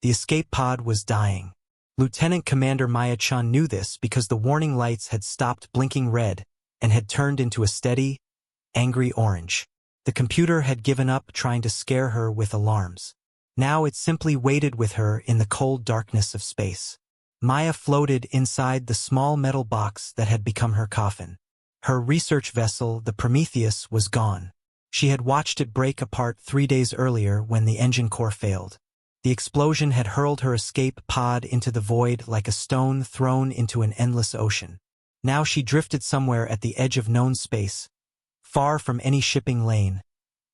The escape pod was dying. Lieutenant Commander Maya-chan knew this because the warning lights had stopped blinking red and had turned into a steady, angry orange. The computer had given up trying to scare her with alarms. Now it simply waited with her in the cold darkness of space. Maya floated inside the small metal box that had become her coffin. Her research vessel, the Prometheus, was gone. She had watched it break apart 3 days earlier when the engine core failed. The explosion had hurled her escape pod into the void like a stone thrown into an endless ocean. Now she drifted somewhere at the edge of known space, far from any shipping lane,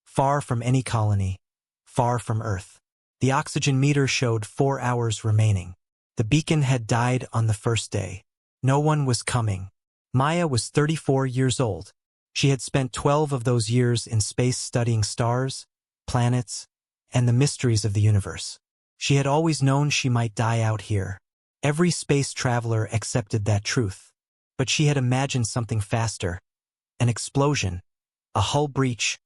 far from any colony, far from Earth. The oxygen meter showed 4 hours remaining. The beacon had died on the first day. No one was coming. Maya was 34 years old. She had spent 12 of those years in space studying stars, planets, and the mysteries of the universe. She had always known she might die out here. Every space traveler accepted that truth. But she had imagined something faster. An explosion. A hull breach.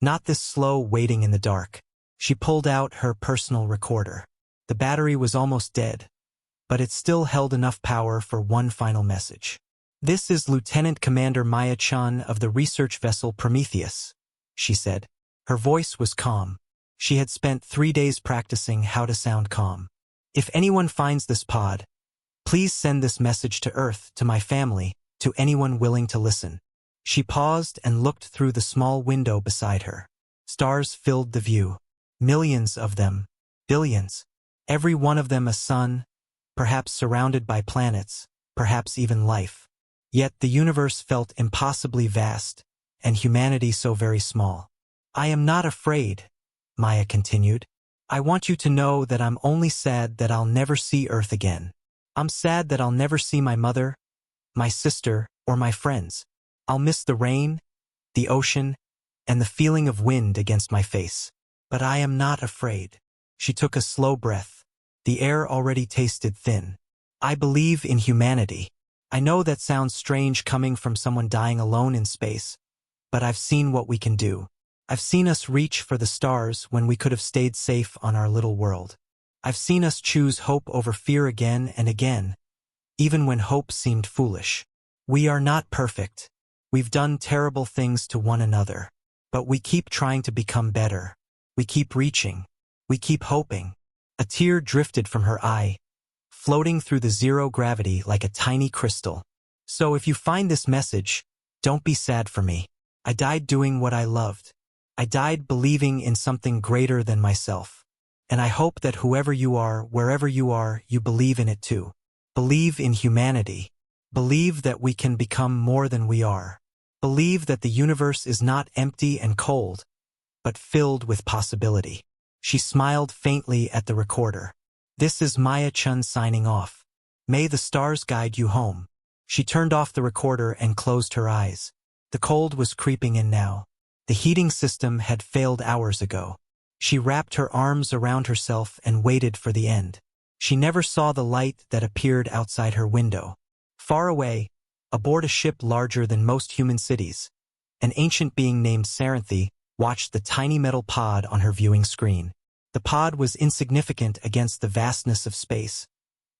Not this slow waiting in the dark. She pulled out her personal recorder. The battery was almost dead, but it still held enough power for one final message. "This is Lieutenant Commander Maya-chan of the research vessel Prometheus," she said. Her voice was calm. She had spent 3 days practicing how to sound calm. "If anyone finds this pod, please send this message to Earth, to my family, to anyone willing to listen." She paused and looked through the small window beside her. Stars filled the view. Millions of them. Billions. Every one of them a sun, perhaps surrounded by planets, perhaps even life. Yet the universe felt impossibly vast, and humanity so very small. "I am not afraid," Maya continued. "I want you to know that I'm only sad that I'll never see Earth again. I'm sad that I'll never see my mother, my sister, or my friends. I'll miss the rain, the ocean, and the feeling of wind against my face. But I am not afraid." She took a slow breath. The air already tasted thin. "I believe in humanity. I know that sounds strange coming from someone dying alone in space, but I've seen what we can do. I've seen us reach for the stars when we could have stayed safe on our little world. I've seen us choose hope over fear again and again, even when hope seemed foolish. We are not perfect. We've done terrible things to one another, but we keep trying to become better. We keep reaching. We keep hoping." A tear drifted from her eye, floating through the zero gravity like a tiny crystal. "So if you find this message, don't be sad for me. I died doing what I loved. I died believing in something greater than myself. And I hope that whoever you are, wherever you are, you believe in it too. Believe in humanity. Believe that we can become more than we are. Believe that the universe is not empty and cold, but filled with possibility." She smiled faintly at the recorder. "This is Maya-chan signing off. May the stars guide you home." She turned off the recorder and closed her eyes. The cold was creeping in now. The heating system had failed hours ago. She wrapped her arms around herself and waited for the end. She never saw the light that appeared outside her window. Far away, aboard a ship larger than most human cities, an ancient being named Saranthe watched the tiny metal pod on her viewing screen. The pod was insignificant against the vastness of space,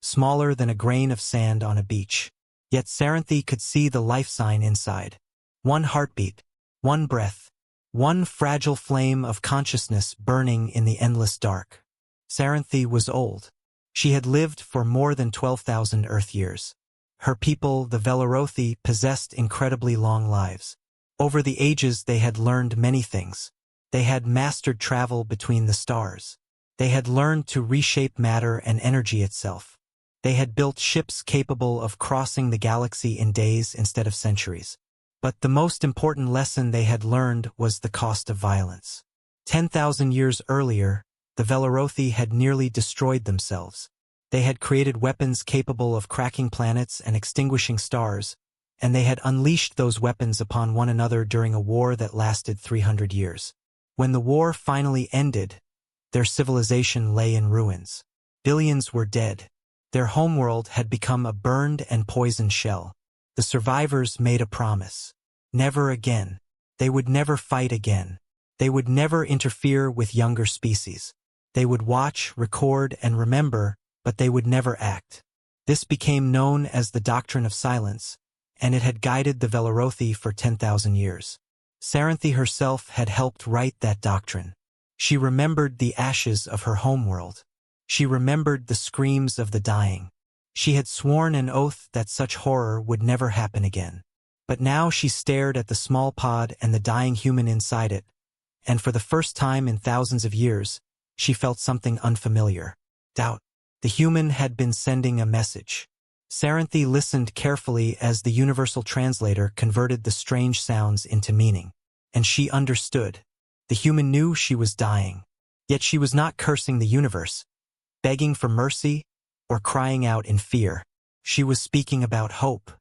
smaller than a grain of sand on a beach. Yet Saranthe could see the life sign inside. One heartbeat, one breath, one fragile flame of consciousness burning in the endless dark. Saranthe was old. She had lived for more than 12,000 Earth years. Her people, the Velarothi, possessed incredibly long lives. Over the ages they had learned many things. They had mastered travel between the stars. They had learned to reshape matter and energy itself. They had built ships capable of crossing the galaxy in days instead of centuries. But the most important lesson they had learned was the cost of violence. 10,000 years earlier, the Velarothi had nearly destroyed themselves. They had created weapons capable of cracking planets and extinguishing stars, and they had unleashed those weapons upon one another during a war that lasted 300 years. When the war finally ended, their civilization lay in ruins. Billions were dead. Their homeworld had become a burned and poisoned shell. The survivors made a promise. Never again. They would never fight again. They would never interfere with younger species. They would watch, record, and remember, but they would never act. This became known as the doctrine of silence, and it had guided the Velarothi for 10,000 years. Saranthi herself had helped write that doctrine. She remembered the ashes of her homeworld. She remembered the screams of the dying. She had sworn an oath that such horror would never happen again. But now she stared at the small pod and the dying human inside it, and for the first time in thousands of years, she felt something unfamiliar. Doubt. The human had been sending a message. Saranthi listened carefully as the universal translator converted the strange sounds into meaning. And she understood. The human knew she was dying. Yet she was not cursing the universe, begging for mercy, or crying out in fear. She was speaking about hope,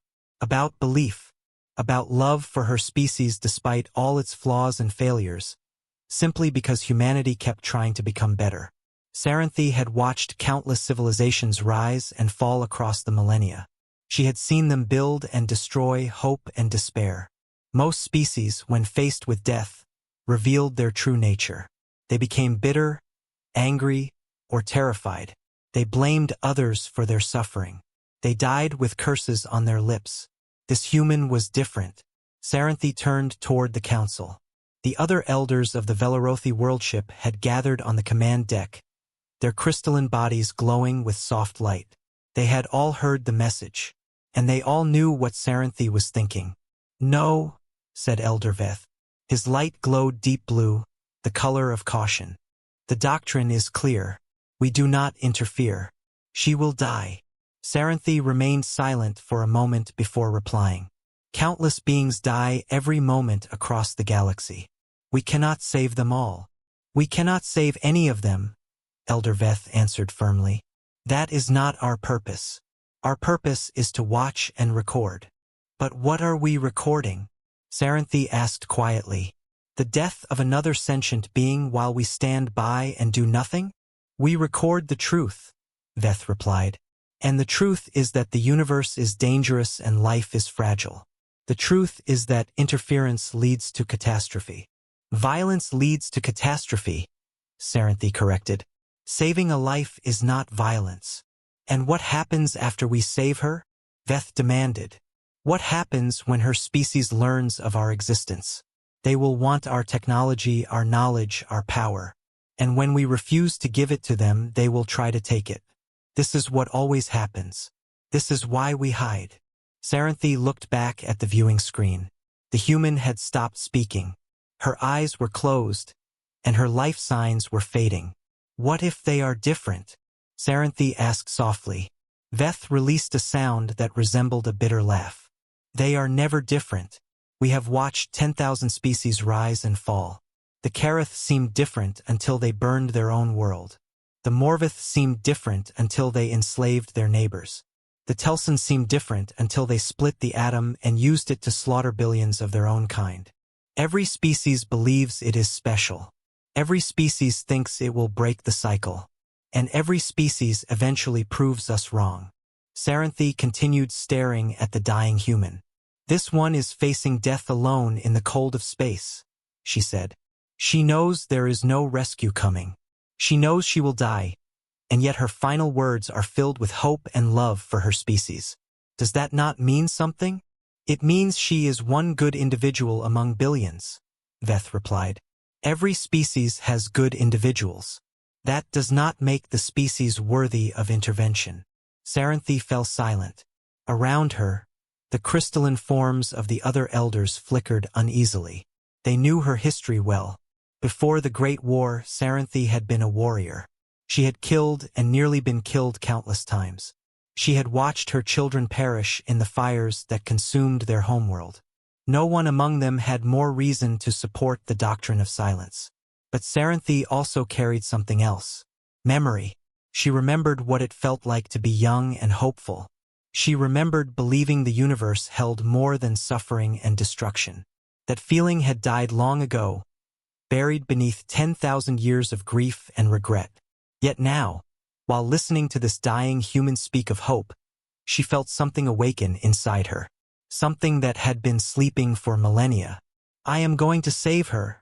about belief, about love for her species despite all its flaws and failures, simply because humanity kept trying to become better. Saranthi had watched countless civilizations rise and fall across the millennia. She had seen them build and destroy hope and despair. Most species, when faced with death, revealed their true nature. They became bitter, angry, or terrified. They blamed others for their suffering. They died with curses on their lips. This human was different. Saranthi turned toward the council. The other elders of the Velarothi worldship had gathered on the command deck, their crystalline bodies glowing with soft light. They had all heard the message, and they all knew what Saranthi was thinking. "No," said Elder Veth. His light glowed deep blue, the color of caution. "The doctrine is clear. We do not interfere. She will die." Saranthi remained silent for a moment before replying. "Countless beings die every moment across the galaxy. We cannot save them all. We cannot save any of them," Elder Veth answered firmly. "That is not our purpose. Our purpose is to watch and record." "But what are we recording?" Saranthi asked quietly. "The death of another sentient being while we stand by and do nothing?" "We record the truth," Veth replied. "And the truth is that the universe is dangerous and life is fragile. The truth is that interference leads to catastrophe." "Violence leads to catastrophe," Saranthi corrected. "Saving a life is not violence." "And what happens after we save her?" Veth demanded. "What happens when her species learns of our existence? They will want our technology, our knowledge, our power. And when we refuse to give it to them, they will try to take it. This is what always happens. This is why we hide." Saranthi looked back at the viewing screen. The human had stopped speaking. Her eyes were closed, and her life signs were fading. "What if they are different?" Saranthi asked softly. Veth released a sound that resembled a bitter laugh. "They are never different. We have watched 10,000 species rise and fall. The Kareth seemed different until they burned their own world. The Morvith seemed different until they enslaved their neighbors. The Telson seemed different until they split the atom and used it to slaughter billions of their own kind. Every species believes it is special. Every species thinks it will break the cycle. And every species eventually proves us wrong." Saranthi continued staring at the dying human. "This one is facing death alone in the cold of space," she said. "She knows there is no rescue coming. She knows she will die, and yet her final words are filled with hope and love for her species. Does that not mean something?" "It means she is one good individual among billions," Veth replied. "Every species has good individuals. That does not make the species worthy of intervention." Saranthi fell silent. Around her, the crystalline forms of the other elders flickered uneasily. They knew her history well. Before the Great War, Saranthi had been a warrior. She had killed and nearly been killed countless times. She had watched her children perish in the fires that consumed their homeworld. No one among them had more reason to support the doctrine of silence. But Saranthi also carried something else. Memory. She remembered what it felt like to be young and hopeful. She remembered believing the universe held more than suffering and destruction. That feeling had died long ago, buried beneath 10,000 years of grief and regret. Yet now, while listening to this dying human speak of hope, she felt something awaken inside her. Something that had been sleeping for millennia. "I am going to save her,"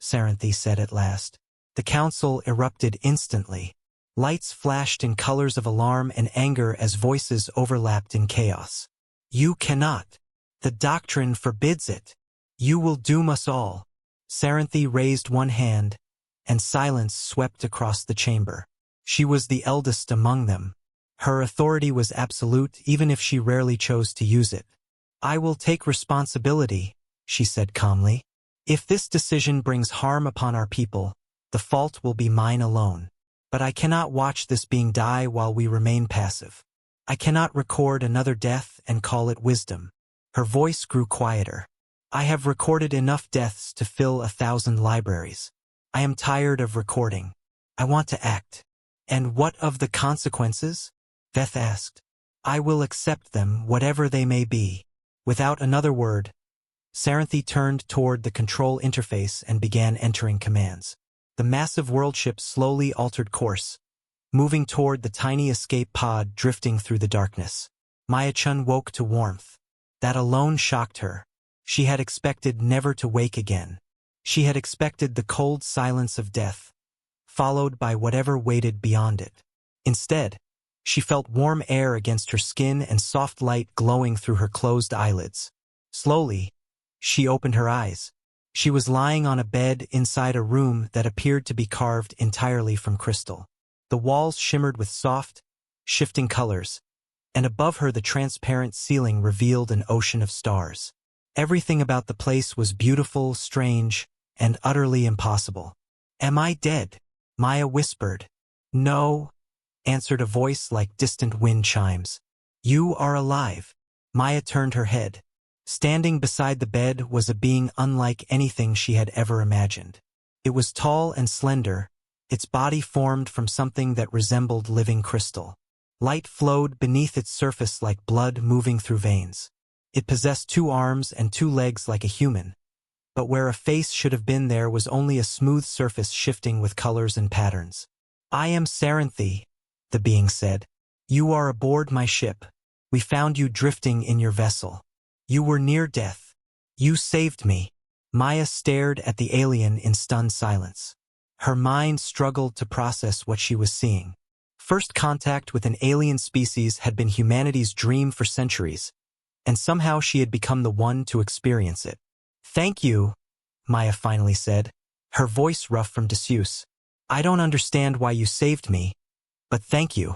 Saranthi said at last. The council erupted instantly. Lights flashed in colors of alarm and anger as voices overlapped in chaos. You cannot. The doctrine forbids it. You will doom us all. Saranthi raised one hand, and silence swept across the chamber. She was the eldest among them. Her authority was absolute even if she rarely chose to use it. I will take responsibility, she said calmly. If this decision brings harm upon our people, the fault will be mine alone. But I cannot watch this being die while we remain passive. I cannot record another death and call it wisdom. Her voice grew quieter. I have recorded enough deaths to fill 1,000 libraries. I am tired of recording. I want to act. And what of the consequences? Veth asked. I will accept them, whatever they may be. Without another word, Saranthi turned toward the control interface and began entering commands. The massive world ship slowly altered course, moving toward the tiny escape pod drifting through the darkness. Maya-chan woke to warmth. That alone shocked her. She had expected never to wake again. She had expected the cold silence of death, followed by whatever waited beyond it. Instead, she felt warm air against her skin and soft light glowing through her closed eyelids. Slowly, she opened her eyes. She was lying on a bed inside a room that appeared to be carved entirely from crystal. The walls shimmered with soft, shifting colors, and above her the transparent ceiling revealed an ocean of stars. Everything about the place was beautiful, strange, and utterly impossible. Am I dead? Maya whispered. No, answered a voice like distant wind chimes. You are alive. Maya turned her head. Standing beside the bed was a being unlike anything she had ever imagined. It was tall and slender, its body formed from something that resembled living crystal. Light flowed beneath its surface like blood moving through veins. It possessed 2 arms and 2 legs like a human, but where a face should have been there was only a smooth surface shifting with colors and patterns. I am Saranthi, the being said. You are aboard my ship. We found you drifting in your vessel. You were near death. You saved me. Maya stared at the alien in stunned silence. Her mind struggled to process what she was seeing. First contact with an alien species had been humanity's dream for centuries, and somehow she had become the one to experience it. Thank you, Maya finally said, her voice rough from disuse. I don't understand why you saved me, but thank you.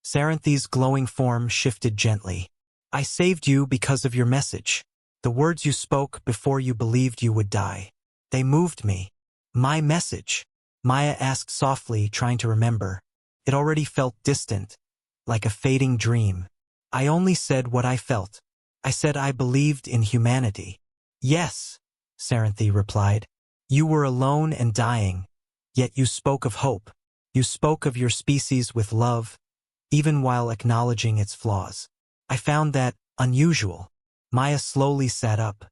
Saranthi's glowing form shifted gently. I saved you because of your message. The words you spoke before you believed you would die. They moved me. My message? Maya asked softly, trying to remember. It already felt distant, like a fading dream. I only said what I felt. I said I believed in humanity. Yes, Saranthi replied. You were alone and dying, yet you spoke of hope. You spoke of your species with love, even while acknowledging its flaws. I found that unusual. Maya slowly sat up.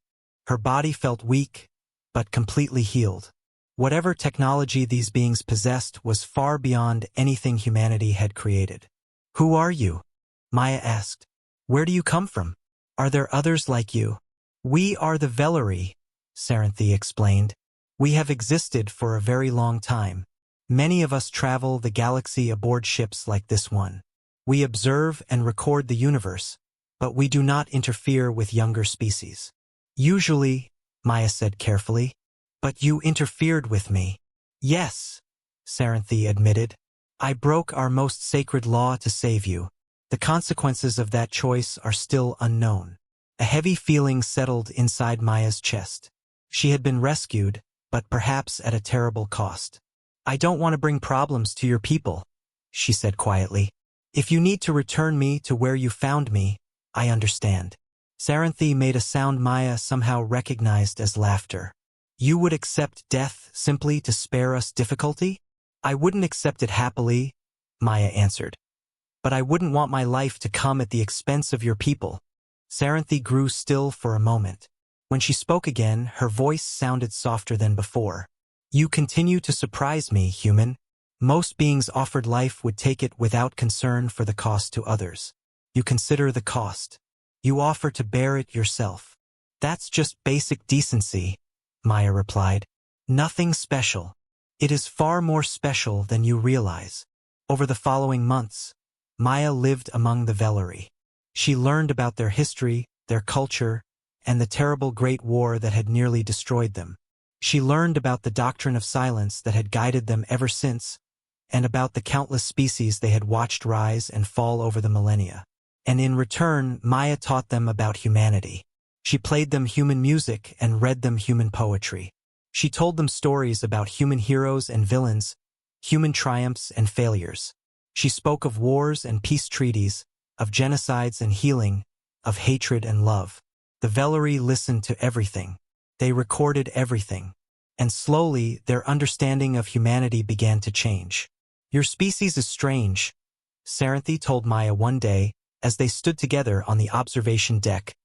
Her body felt weak, but completely healed. Whatever technology these beings possessed was far beyond anything humanity had created. Who are you? Maya asked. Where do you come from? Are there others like you? We are the Velari, Saranthi explained. We have existed for a very long time. Many of us travel the galaxy aboard ships like this one. We observe and record the universe, but we do not interfere with younger species. Usually, Maya said carefully, but you interfered with me. Yes, Saranthi admitted. I broke our most sacred law to save you. The consequences of that choice are still unknown. A heavy feeling settled inside Maya's chest. She had been rescued, but perhaps at a terrible cost. I don't want to bring problems to your people, she said quietly. If you need to return me to where you found me, I understand. Saranthi made a sound Maya somehow recognized as laughter. You would accept death simply to spare us difficulty? I wouldn't accept it happily, Maya answered. But I wouldn't want my life to come at the expense of your people. Saranthi grew still for a moment. When she spoke again, her voice sounded softer than before. You continue to surprise me, human. Most beings offered life would take it without concern for the cost to others. You consider the cost. You offer to bear it yourself. That's just basic decency, Maya replied. Nothing special. It is far more special than you realize. Over the following months, Maya lived among the Velari. She learned about their history, their culture, and the terrible Great War that had nearly destroyed them. She learned about the doctrine of silence that had guided them ever since, and about the countless species they had watched rise and fall over the millennia. And in return, Maya taught them about humanity. She played them human music and read them human poetry. She told them stories about human heroes and villains, human triumphs and failures. She spoke of wars and peace treaties, of genocides and healing, of hatred and love. The Velari listened to everything. They recorded everything. And slowly, their understanding of humanity began to change. "Your species is strange," Saranthi told Maya one day as they stood together on the observation deck,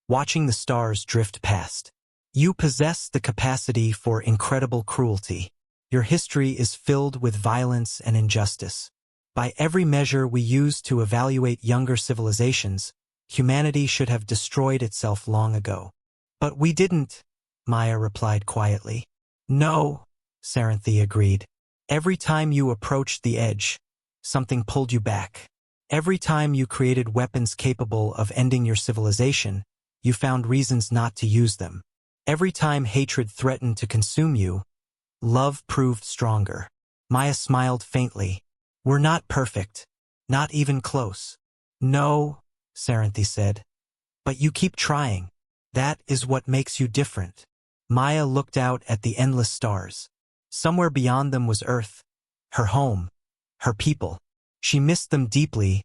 watching the stars drift past. "You possess the capacity for incredible cruelty. Your history is filled with violence and injustice. By every measure we use to evaluate younger civilizations, humanity should have destroyed itself long ago. But we didn't," Maya replied quietly. "No," Saranthi agreed. "Every time you approached the edge, something pulled you back. Every time you created weapons capable of ending your civilization, you found reasons not to use them. Every time hatred threatened to consume you, love proved stronger." Maya smiled faintly. "We're not perfect. Not even close." "No," Saranthi said. "But you keep trying. That is what makes you different." Maya looked out at the endless stars. Somewhere beyond them was Earth, her home, her people. She missed them deeply,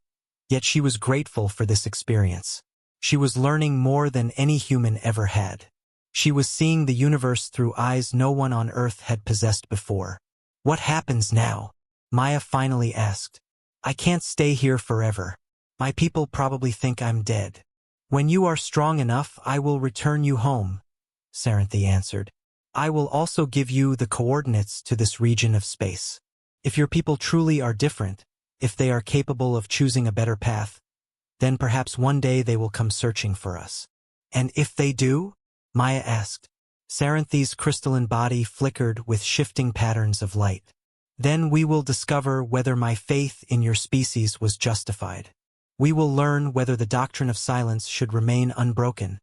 yet she was grateful for this experience. She was learning more than any human ever had. She was seeing the universe through eyes no one on Earth had possessed before. "What happens now?" Maya finally asked. "I can't stay here forever. My people probably think I'm dead." "When you are strong enough, I will return you home," Saranthi answered. "I will also give you the coordinates to this region of space. If your people truly are different, if they are capable of choosing a better path, then perhaps one day they will come searching for us." "And if they do?" Maya asked. Saranthi's crystalline body flickered with shifting patterns of light. "Then we will discover whether my faith in your species was justified. We will learn whether the doctrine of silence should remain unbroken,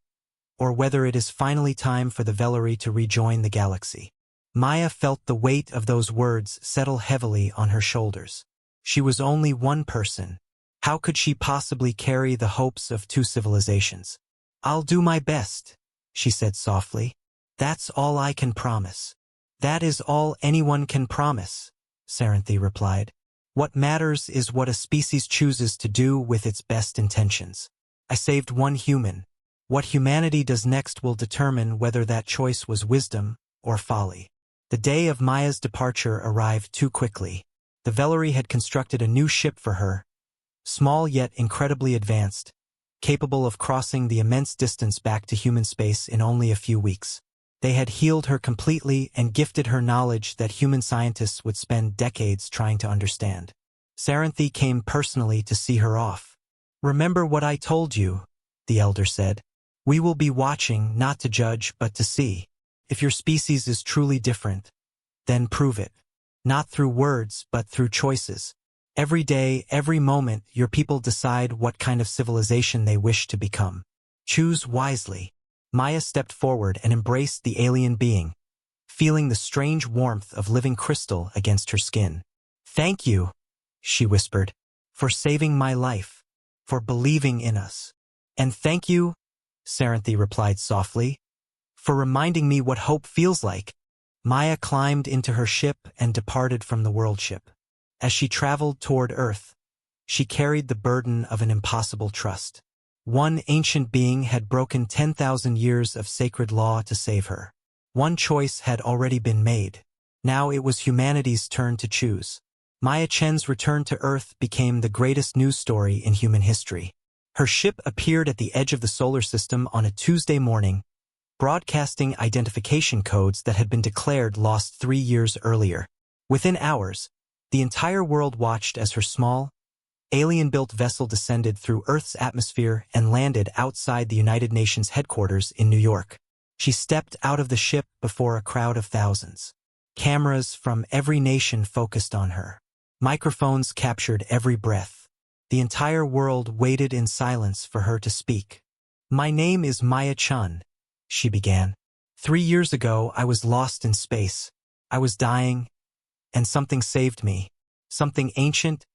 or whether it is finally time for the Velari to rejoin the galaxy." Maya felt the weight of those words settle heavily on her shoulders. She was only one person. How could she possibly carry the hopes of two civilizations? "I'll do my best," she said softly. "That's all I can promise." "That is all anyone can promise," Saranthi replied. "What matters is what a species chooses to do with its best intentions. I saved one human. What humanity does next will determine whether that choice was wisdom or folly." The day of Maya's departure arrived too quickly. The Velari had constructed a new ship for her, small yet incredibly advanced, capable of crossing the immense distance back to human space in only a few weeks. They had healed her completely and gifted her knowledge that human scientists would spend decades trying to understand. Saranthi came personally to see her off. "Remember what I told you," the elder said. "We will be watching, not to judge, but to see. If your species is truly different, then prove it. Not through words, but through choices. Every day, every moment, your people decide what kind of civilization they wish to become. Choose wisely." Maya stepped forward and embraced the alien being, feeling the strange warmth of living crystal against her skin. "Thank you," she whispered, "for saving my life, for believing in us." "And thank you," Saranthi replied softly, "for reminding me what hope feels like." Maya climbed into her ship and departed from the world ship. As she traveled toward Earth, she carried the burden of an impossible trust. One ancient being had broken 10,000 years of sacred law to save her. One choice had already been made. Now it was humanity's turn to choose. Maya Chen's return to Earth became the greatest news story in human history. Her ship appeared at the edge of the solar system on a Tuesday morning, broadcasting identification codes that had been declared lost 3 years earlier. Within hours, the entire world watched as her small, alien-built vessel descended through Earth's atmosphere and landed outside the United Nations headquarters in New York. She stepped out of the ship before a crowd of thousands. Cameras from every nation focused on her. Microphones captured every breath. The entire world waited in silence for her to speak. "My name is Maya-chan," she began. "3 years ago, I was lost in space. I was dying, and something saved me. Something ancient,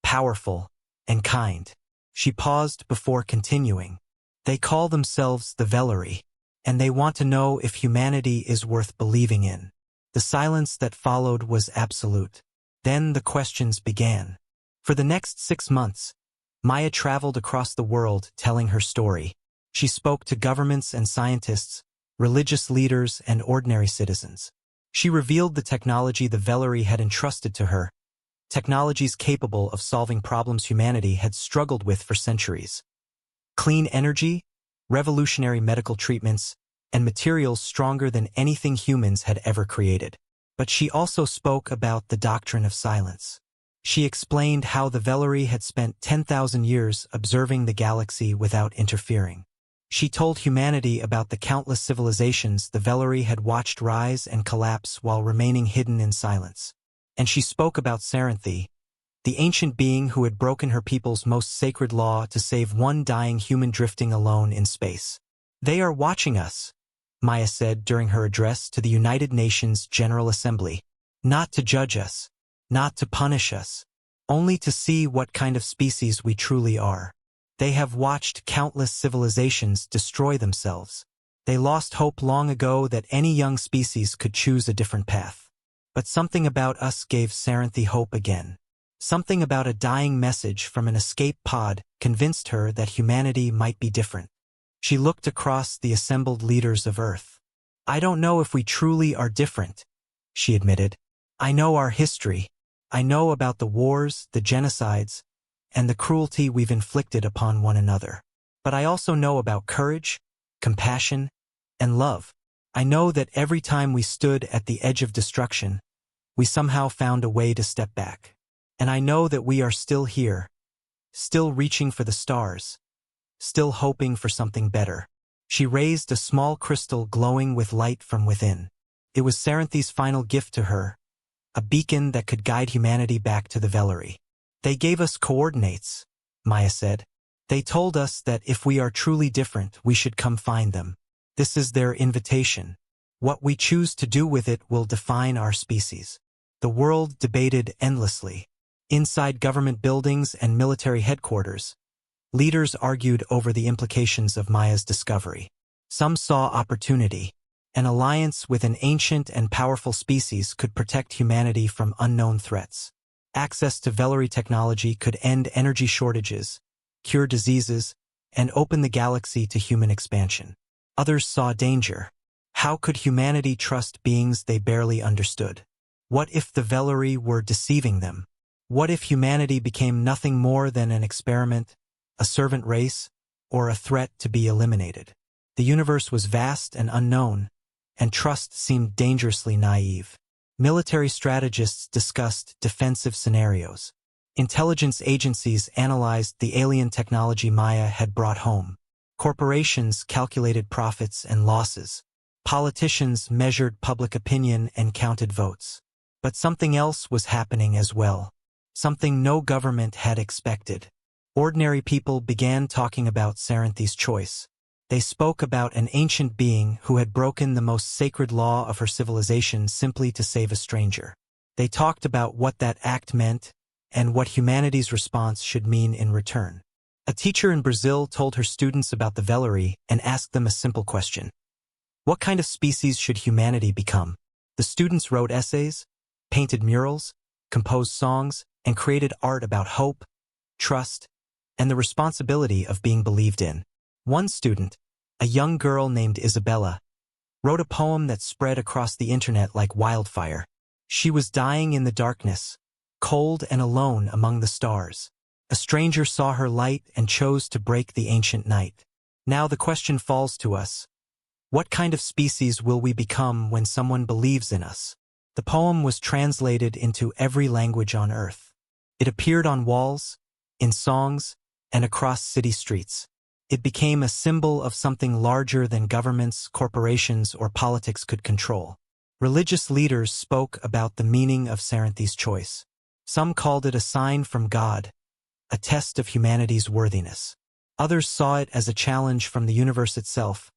powerful, and kind." She paused before continuing. "They call themselves the Vellery, and they want to know if humanity is worth believing in." The silence that followed was absolute. Then the questions began. For the next 6 months, Maya traveled across the world telling her story. She spoke to governments and scientists, religious leaders, and ordinary citizens. She revealed the technology the Vellery had entrusted to her, technologies capable of solving problems humanity had struggled with for centuries. Clean energy, revolutionary medical treatments, and materials stronger than anything humans had ever created. But she also spoke about the doctrine of silence. She explained how the Vellery had spent 10,000 years observing the galaxy without interfering. She told humanity about the countless civilizations the Vellery had watched rise and collapse while remaining hidden in silence. And she spoke about Saranthi, the ancient being who had broken her people's most sacred law to save one dying human drifting alone in space. "They are watching us," Maya said during her address to the United Nations General Assembly. "Not to judge us, not to punish us, only to see what kind of species we truly are. They have watched countless civilizations destroy themselves. They lost hope long ago that any young species could choose a different path. But something about us gave Saranthi hope again. Something about a dying message from an escape pod convinced her that humanity might be different." She looked across the assembled leaders of Earth. "I don't know if we truly are different," she admitted. "I know our history. I know about the wars, the genocides, and the cruelty we've inflicted upon one another. But I also know about courage, compassion, and love. I know that every time we stood at the edge of destruction, we somehow found a way to step back. And I know that we are still here, still reaching for the stars, still hoping for something better." She raised a small crystal glowing with light from within. It was Saranthi's final gift to her, a beacon that could guide humanity back to the Vellery. "They gave us coordinates," Maya said. "They told us that if we are truly different, we should come find them. This is their invitation. What we choose to do with it will define our species." The world debated endlessly. Inside government buildings and military headquarters, leaders argued over the implications of Maya's discovery. Some saw opportunity. An alliance with an ancient and powerful species could protect humanity from unknown threats. Access to Vellery technology could end energy shortages, cure diseases, and open the galaxy to human expansion. Others saw danger. How could humanity trust beings they barely understood? What if the Vellery were deceiving them? What if humanity became nothing more than an experiment, a servant race, or a threat to be eliminated? The universe was vast and unknown, and trust seemed dangerously naive. Military strategists discussed defensive scenarios. Intelligence agencies analyzed the alien technology Maya had brought home. Corporations calculated profits and losses. Politicians measured public opinion and counted votes. But something else was happening as well. Something no government had expected. Ordinary people began talking about Saranthi's choice. They spoke about an ancient being who had broken the most sacred law of her civilization simply to save a stranger. They talked about what that act meant and what humanity's response should mean in return. A teacher in Brazil told her students about the Vellery and asked them a simple question. What kind of species should humanity become? The students wrote essays, painted murals, composed songs, and created art about hope, trust, and the responsibility of being believed in. One student, a young girl named Isabella, wrote a poem that spread across the internet like wildfire. She was dying in the darkness, cold and alone among the stars. A stranger saw her light and chose to break the ancient night. Now the question falls to us. What kind of species will we become when someone believes in us? The poem was translated into every language on Earth. It appeared on walls, in songs, and across city streets. It became a symbol of something larger than governments, corporations, or politics could control. Religious leaders spoke about the meaning of Saranthi's choice. Some called it a sign from God, a test of humanity's worthiness. Others saw it as a challenge from the universe itself,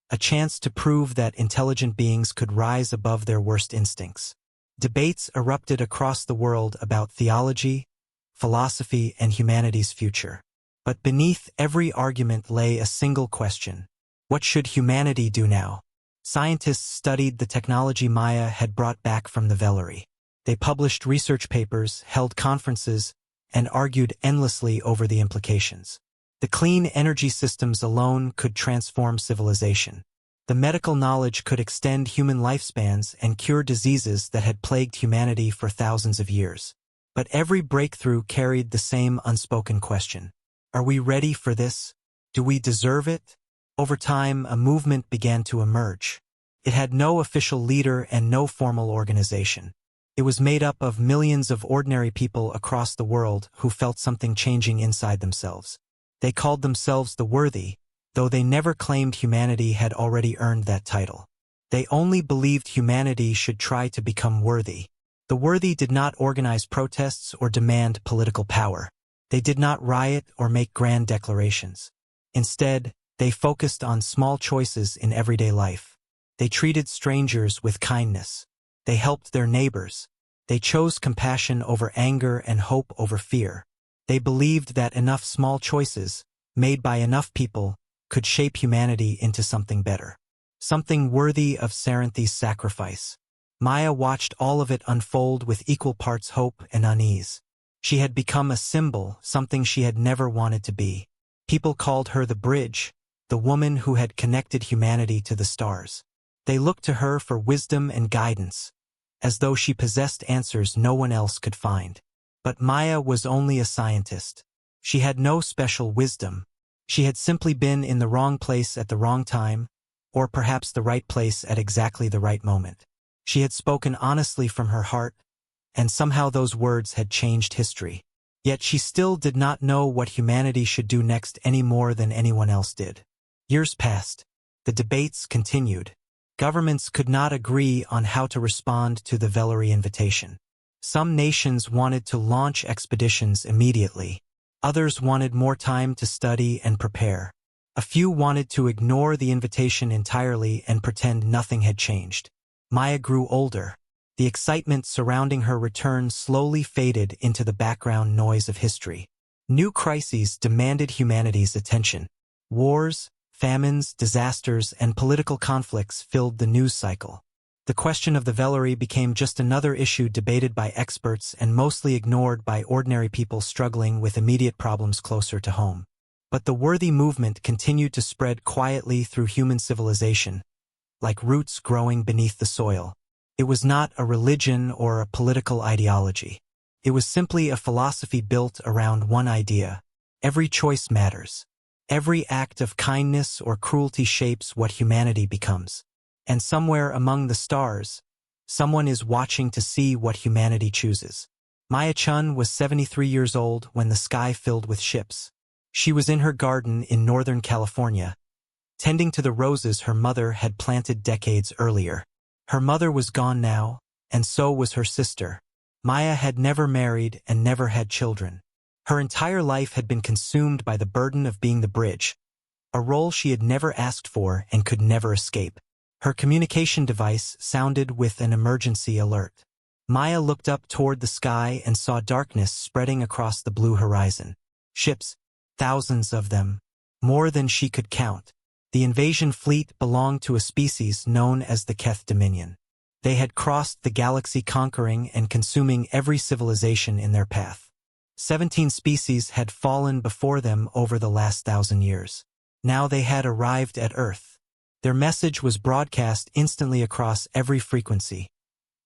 a chance to prove that intelligent beings could rise above their worst instincts. Debates erupted across the world about theology, philosophy, and humanity's future. But beneath every argument lay a single question: what should humanity do now? Scientists studied the technology Maya had brought back from the Vellery. They published research papers, held conferences, and argued endlessly over the implications. The clean energy systems alone could transform civilization. The medical knowledge could extend human lifespans and cure diseases that had plagued humanity for thousands of years. But every breakthrough carried the same unspoken question: are we ready for this? Do we deserve it? Over time, a movement began to emerge. It had no official leader and no formal organization. It was made up of millions of ordinary people across the world who felt something changing inside themselves. They called themselves the Worthy, though they never claimed humanity had already earned that title. They only believed humanity should try to become worthy. The Worthy did not organize protests or demand political power. They did not riot or make grand declarations. Instead, they focused on small choices in everyday life. They treated strangers with kindness. They helped their neighbors. They chose compassion over anger and hope over fear. They believed that enough small choices, made by enough people, could shape humanity into something better. Something worthy of Saranthi's sacrifice. Maya watched all of it unfold with equal parts hope and unease. She had become a symbol, something she had never wanted to be. People called her the bridge, the woman who had connected humanity to the stars. They looked to her for wisdom and guidance, as though she possessed answers no one else could find. But Maya was only a scientist. She had no special wisdom. She had simply been in the wrong place at the wrong time, or perhaps the right place at exactly the right moment. She had spoken honestly from her heart, and somehow those words had changed history. Yet she still did not know what humanity should do next any more than anyone else did. Years passed. The debates continued. Governments could not agree on how to respond to the Vellery invitation. Some nations wanted to launch expeditions immediately. Others wanted more time to study and prepare. A few wanted to ignore the invitation entirely and pretend nothing had changed. Maya grew older. The excitement surrounding her return slowly faded into the background noise of history. New crises demanded humanity's attention. Wars, famines, disasters, and political conflicts filled the news cycle. The question of the Vellery became just another issue debated by experts and mostly ignored by ordinary people struggling with immediate problems closer to home. But the worthy movement continued to spread quietly through human civilization, like roots growing beneath the soil. It was not a religion or a political ideology. It was simply a philosophy built around one idea: every choice matters. Every act of kindness or cruelty shapes what humanity becomes. And somewhere among the stars, someone is watching to see what humanity chooses. Maya Chun was 73 years old when the sky filled with ships. She was in her garden in Northern California, tending to the roses her mother had planted decades earlier. Her mother was gone now, and so was her sister. Maya had never married and never had children. Her entire life had been consumed by the burden of being the bridge, a role she had never asked for and could never escape. Her communication device sounded with an emergency alert. Maya looked up toward the sky and saw darkness spreading across the blue horizon. Ships, thousands of them, more than she could count. The invasion fleet belonged to a species known as the Keth Dominion. They had crossed the galaxy, conquering and consuming every civilization in their path. 17 species had fallen before them over the last 1,000 years. Now they had arrived at Earth. Their message was broadcast instantly across every frequency,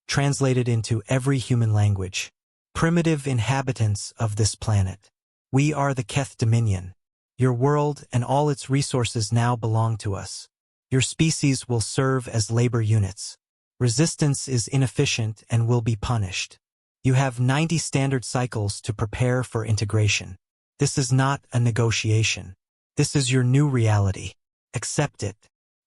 translated into every human language. Primitive inhabitants of this planet, we are the Keth Dominion. Your world and all its resources now belong to us. Your species will serve as labor units. Resistance is inefficient and will be punished. You have 90 standard cycles to prepare for integration. This is not a negotiation. This is your new reality. Accept it.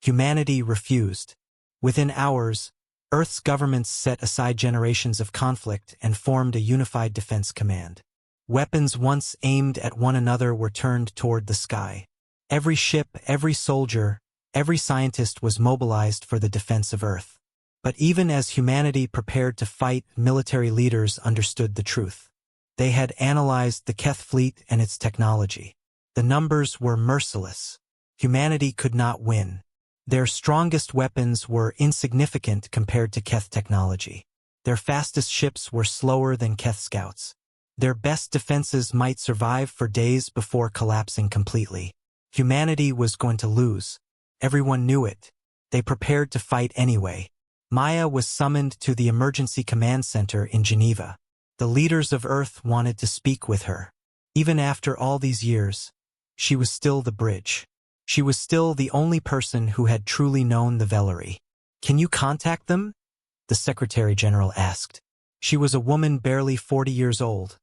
Humanity refused. Within hours, Earth's governments set aside generations of conflict and formed a unified defense command. Weapons once aimed at one another were turned toward the sky. Every ship, every soldier, every scientist was mobilized for the defense of Earth. But even as humanity prepared to fight, military leaders understood the truth. They had analyzed the Keth fleet and its technology. The numbers were merciless. Humanity could not win. Their strongest weapons were insignificant compared to Keth technology. Their fastest ships were slower than Keth scouts. Their best defenses might survive for days before collapsing completely. Humanity was going to lose. Everyone knew it. They prepared to fight anyway. Maya was summoned to the Emergency Command Center in Geneva. The leaders of Earth wanted to speak with her. Even after all these years, she was still the bridge. She was still the only person who had truly known the Vellery. "Can you contact them?" the Secretary General asked. She was a woman barely 40 years old,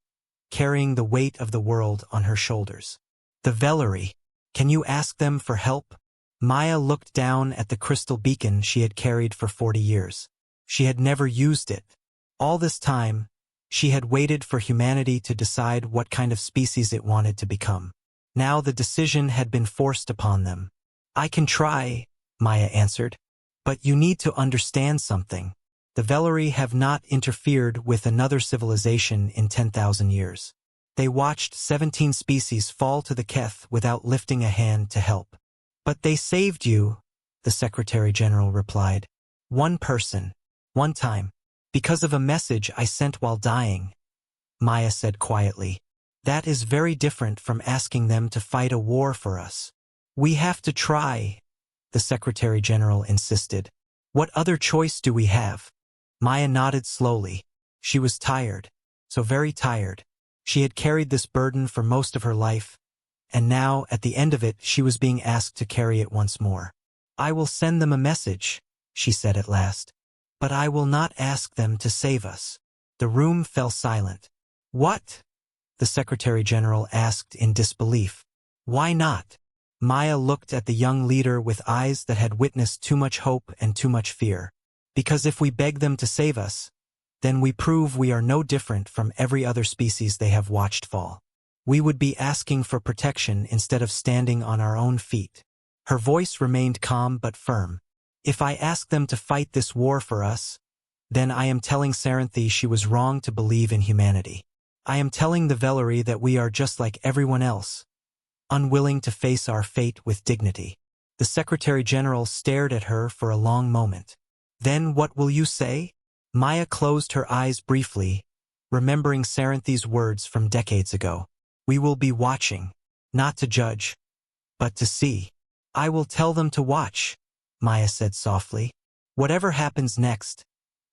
carrying the weight of the world on her shoulders. "The Vellery, can you ask them for help?" Maya looked down at the crystal beacon she had carried for 40 years. She had never used it. All this time, she had waited for humanity to decide what kind of species it wanted to become. Now the decision had been forced upon them. "I can try," Maya answered. "But you need to understand something. The Vellery have not interfered with another civilization in 10,000 years. They watched 17 species fall to the Keth without lifting a hand to help. But they saved you," the Secretary General replied. "One person, one time, because of a message I sent while dying," Maya said quietly. "That is very different from asking them to fight a war for us." "We have to try," the Secretary General insisted. "What other choice do we have?" Maya nodded slowly. She was tired, so very tired. She had carried this burden for most of her life, and now, at the end of it, she was being asked to carry it once more. "I will send them a message," she said at last. "But I will not ask them to save us." The room fell silent. "What?" the Secretary General asked in disbelief. "Why not?" Maya looked at the young leader with eyes that had witnessed too much hope and too much fear. "Because if we beg them to save us, then we prove we are no different from every other species they have watched fall. We would be asking for protection instead of standing on our own feet." Her voice remained calm but firm. "If I ask them to fight this war for us, then I am telling Saranthe she was wrong to believe in humanity. I am telling the Vellery that we are just like everyone else, unwilling to face our fate with dignity." The Secretary General stared at her for a long moment. "Then what will you say?" Maya closed her eyes briefly, remembering Saranthe's words from decades ago. "We will be watching, not to judge, but to see." "I will tell them to watch," Maya said softly. "Whatever happens next,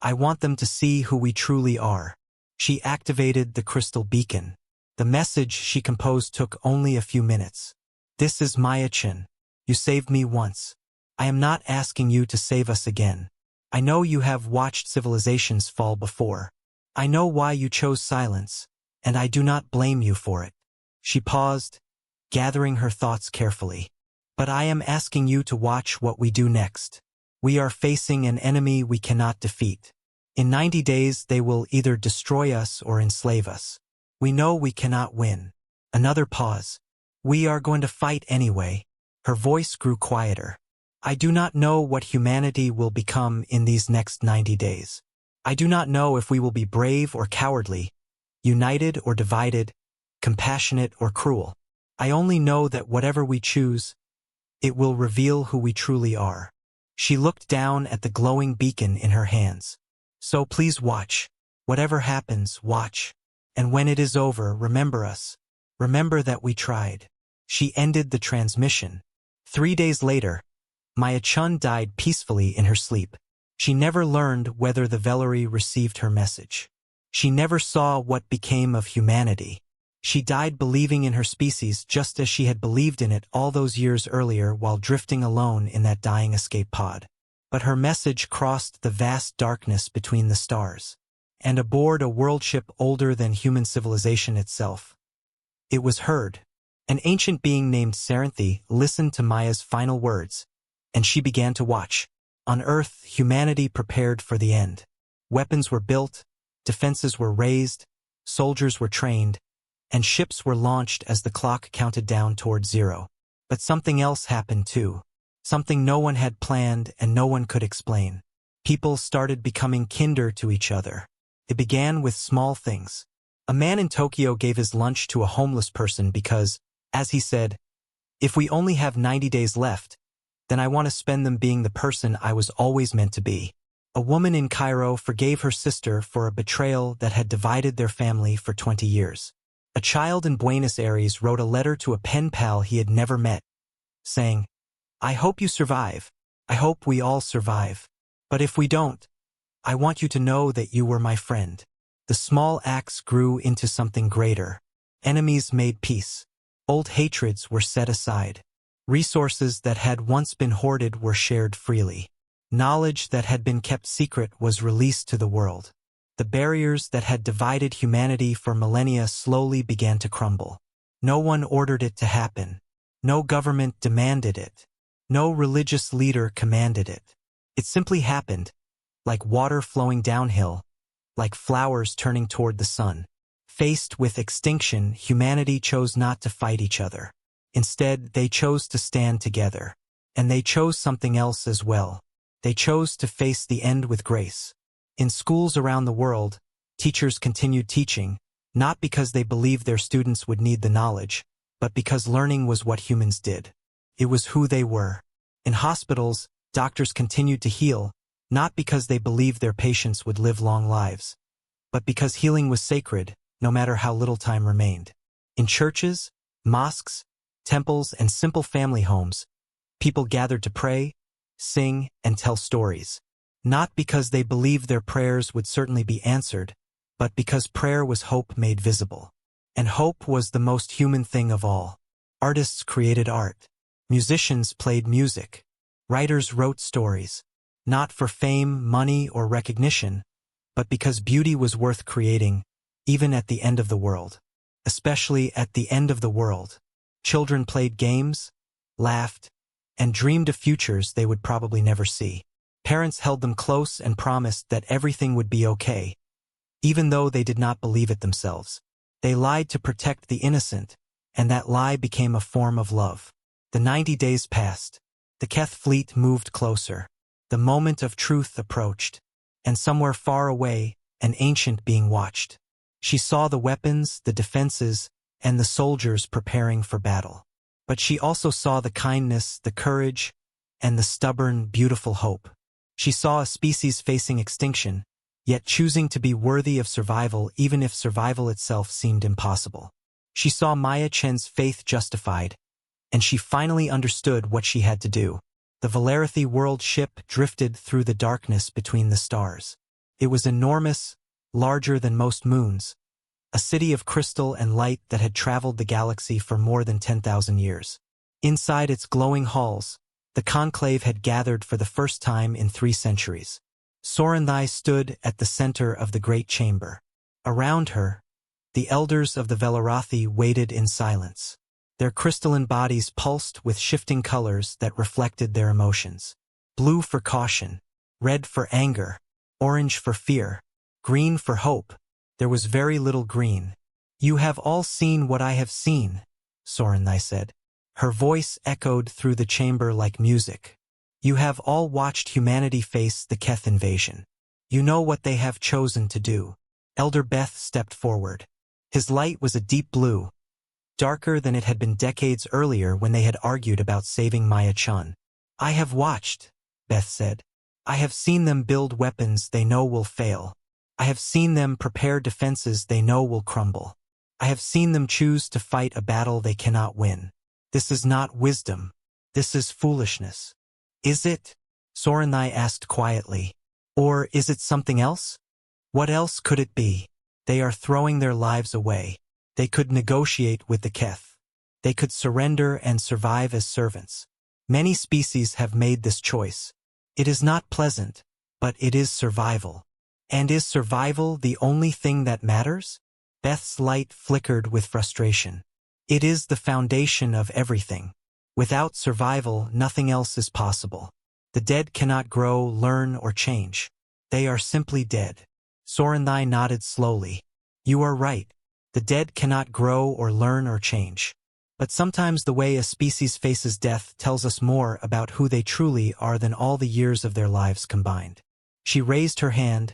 I want them to see who we truly are." She activated the crystal beacon. The message she composed took only a few minutes. "This is Maya-chan. You saved me once. I am not asking you to save us again. I know you have watched civilizations fall before. I know why you chose silence, and I do not blame you for it." She paused, gathering her thoughts carefully. "But I am asking you to watch what we do next. We are facing an enemy we cannot defeat. In 90 days they will either destroy us or enslave us. We know we cannot win." Another pause. "We are going to fight anyway." Her voice grew quieter. "I do not know what humanity will become in these next 90 days. I do not know if we will be brave or cowardly, united or divided, compassionate or cruel. I only know that whatever we choose, it will reveal who we truly are." She looked down at the glowing beacon in her hands. "So please watch. Whatever happens, watch. And when it is over, remember us. Remember that we tried." She ended the transmission. 3 days later, Maya-chan died peacefully in her sleep. She never learned whether the Vellery received her message. She never saw what became of humanity. She died believing in her species just as she had believed in it all those years earlier while drifting alone in that dying escape pod. But her message crossed the vast darkness between the stars. And aboard a world ship older than human civilization itself, it was heard. An ancient being named Saranthe listened to Maya's final words, and she began to watch. On Earth, humanity prepared for the end. Weapons were built, defenses were raised, soldiers were trained, and ships were launched as the clock counted down toward zero. But something else happened too. Something no one had planned and no one could explain. People started becoming kinder to each other. It began with small things. A man in Tokyo gave his lunch to a homeless person because, as he said, "If we only have 90 days left, then I want to spend them being the person I was always meant to be." A woman in Cairo forgave her sister for a betrayal that had divided their family for 20 years. A child in Buenos Aires wrote a letter to a pen pal he had never met, saying, "I hope you survive. I hope we all survive. But if we don't, I want you to know that you were my friend." The small acts grew into something greater. Enemies made peace. Old hatreds were set aside. Resources that had once been hoarded were shared freely. Knowledge that had been kept secret was released to the world. The barriers that had divided humanity for millennia slowly began to crumble. No one ordered it to happen. No government demanded it. No religious leader commanded it. It simply happened, like water flowing downhill, like flowers turning toward the sun. Faced with extinction, humanity chose not to fight each other. Instead, they chose to stand together. And they chose something else as well. They chose to face the end with grace. In schools around the world, teachers continued teaching, not because they believed their students would need the knowledge, but because learning was what humans did. It was who they were. In hospitals, doctors continued to heal, not because they believed their patients would live long lives, but because healing was sacred, no matter how little time remained. In churches, mosques, temples, and simple family homes, people gathered to pray, sing, and tell stories. Not because they believed their prayers would certainly be answered, but because prayer was hope made visible. And hope was the most human thing of all. Artists created art. Musicians played music. Writers wrote stories. Not for fame, money, or recognition, but because beauty was worth creating, even at the end of the world. Especially at the end of the world. Children played games, laughed, and dreamed of futures they would probably never see. Parents held them close and promised that everything would be okay, even though they did not believe it themselves. They lied to protect the innocent, and that lie became a form of love. The 90 days passed. The Keth fleet moved closer. The moment of truth approached, and somewhere far away, an ancient being watched. She saw the weapons, the defenses, and the soldiers preparing for battle. But she also saw the kindness, the courage, and the stubborn, beautiful hope. She saw a species facing extinction, yet choosing to be worthy of survival even if survival itself seemed impossible. She saw Maya Chen's faith justified, and she finally understood what she had to do. The Valerithi world ship drifted through the darkness between the stars. It was enormous, larger than most moons, a city of crystal and light that had traveled the galaxy for more than 10,000 years. Inside its glowing halls, the conclave had gathered for the first time in 3 centuries. Sorenthai stood at the center of the great chamber. Around her, the elders of the Valerathi waited in silence. Their crystalline bodies pulsed with shifting colors that reflected their emotions. Blue for caution, red for anger, orange for fear, green for hope. There was very little green. "You have all seen what I have seen," Sorenthai said. Her voice echoed through the chamber like music. "You have all watched humanity face the Keth invasion. You know what they have chosen to do." Elder Beth stepped forward. His light was a deep blue, darker than it had been decades earlier when they had argued about saving Maya Chun. "I have watched," Beth said. "I have seen them build weapons they know will fail. I have seen them prepare defenses they know will crumble. I have seen them choose to fight a battle they cannot win. This is not wisdom. This is foolishness." "Is it?" Sorenthai asked quietly. "Or is it something else? What else could it be? They are throwing their lives away. They could negotiate with the Keth. They could surrender and survive as servants. Many species have made this choice. It is not pleasant, but it is survival. And is survival the only thing that matters?" Beth's light flickered with frustration. "It is the foundation of everything. Without survival, nothing else is possible. The dead cannot grow, learn, or change. They are simply dead. Sorenthai nodded slowly. You are right. The dead cannot grow or learn or change. But sometimes the way a species faces death tells us more about who they truly are than all the years of their lives combined. She raised her hand,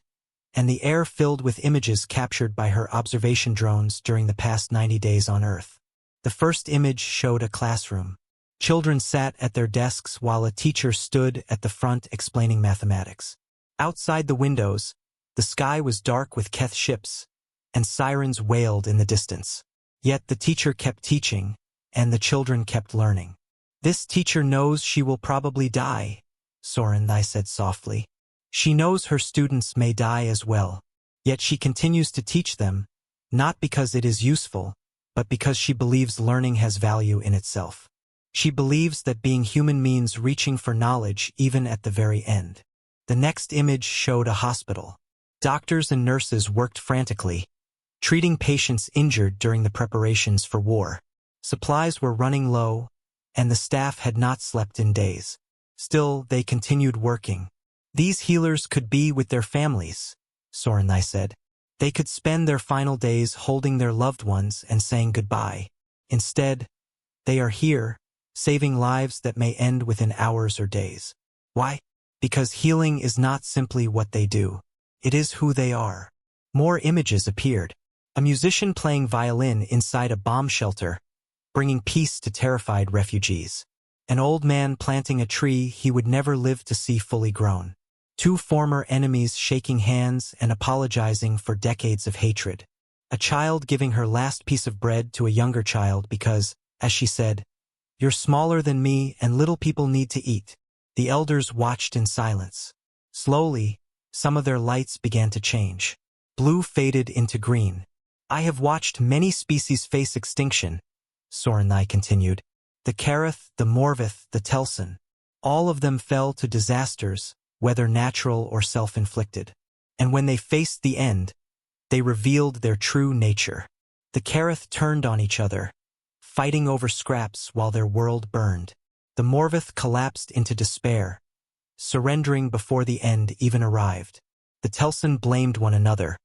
and the air filled with images captured by her observation drones during the past 90 days on Earth. The first image showed a classroom. Children sat at their desks while a teacher stood at the front explaining mathematics. Outside the windows, the sky was dark with Keth ships, and sirens wailed in the distance. Yet the teacher kept teaching, and the children kept learning. This teacher knows she will probably die, Sorenthai said softly. She knows her students may die as well, yet she continues to teach them, not because it is useful, but because she believes learning has value in itself. She believes that being human means reaching for knowledge even at the very end. The next image showed a hospital. Doctors and nurses worked frantically, treating patients injured during the preparations for war. Supplies were running low, and the staff had not slept in days. Still, they continued working. These healers could be with their families, Sorenthai said. They could spend their final days holding their loved ones and saying goodbye. Instead, they are here, saving lives that may end within hours or days. Why? Because healing is not simply what they do. It is who they are. More images appeared. A musician playing violin inside a bomb shelter, bringing peace to terrified refugees. An old man planting a tree he would never live to see fully grown. Two former enemies shaking hands and apologizing for decades of hatred. A child giving her last piece of bread to a younger child because, as she said, "You're smaller than me and little people need to eat." The elders watched in silence. Slowly, some of their lights began to change. Blue faded into green. I have watched many species face extinction, Sorenthai continued. The Karath, the Morvith, the Telson. All of them fell to disasters, whether natural or self-inflicted. And when they faced the end, they revealed their true nature. The Karath turned on each other, fighting over scraps while their world burned. The Morvith collapsed into despair, surrendering before the end even arrived. The Telson blamed one another,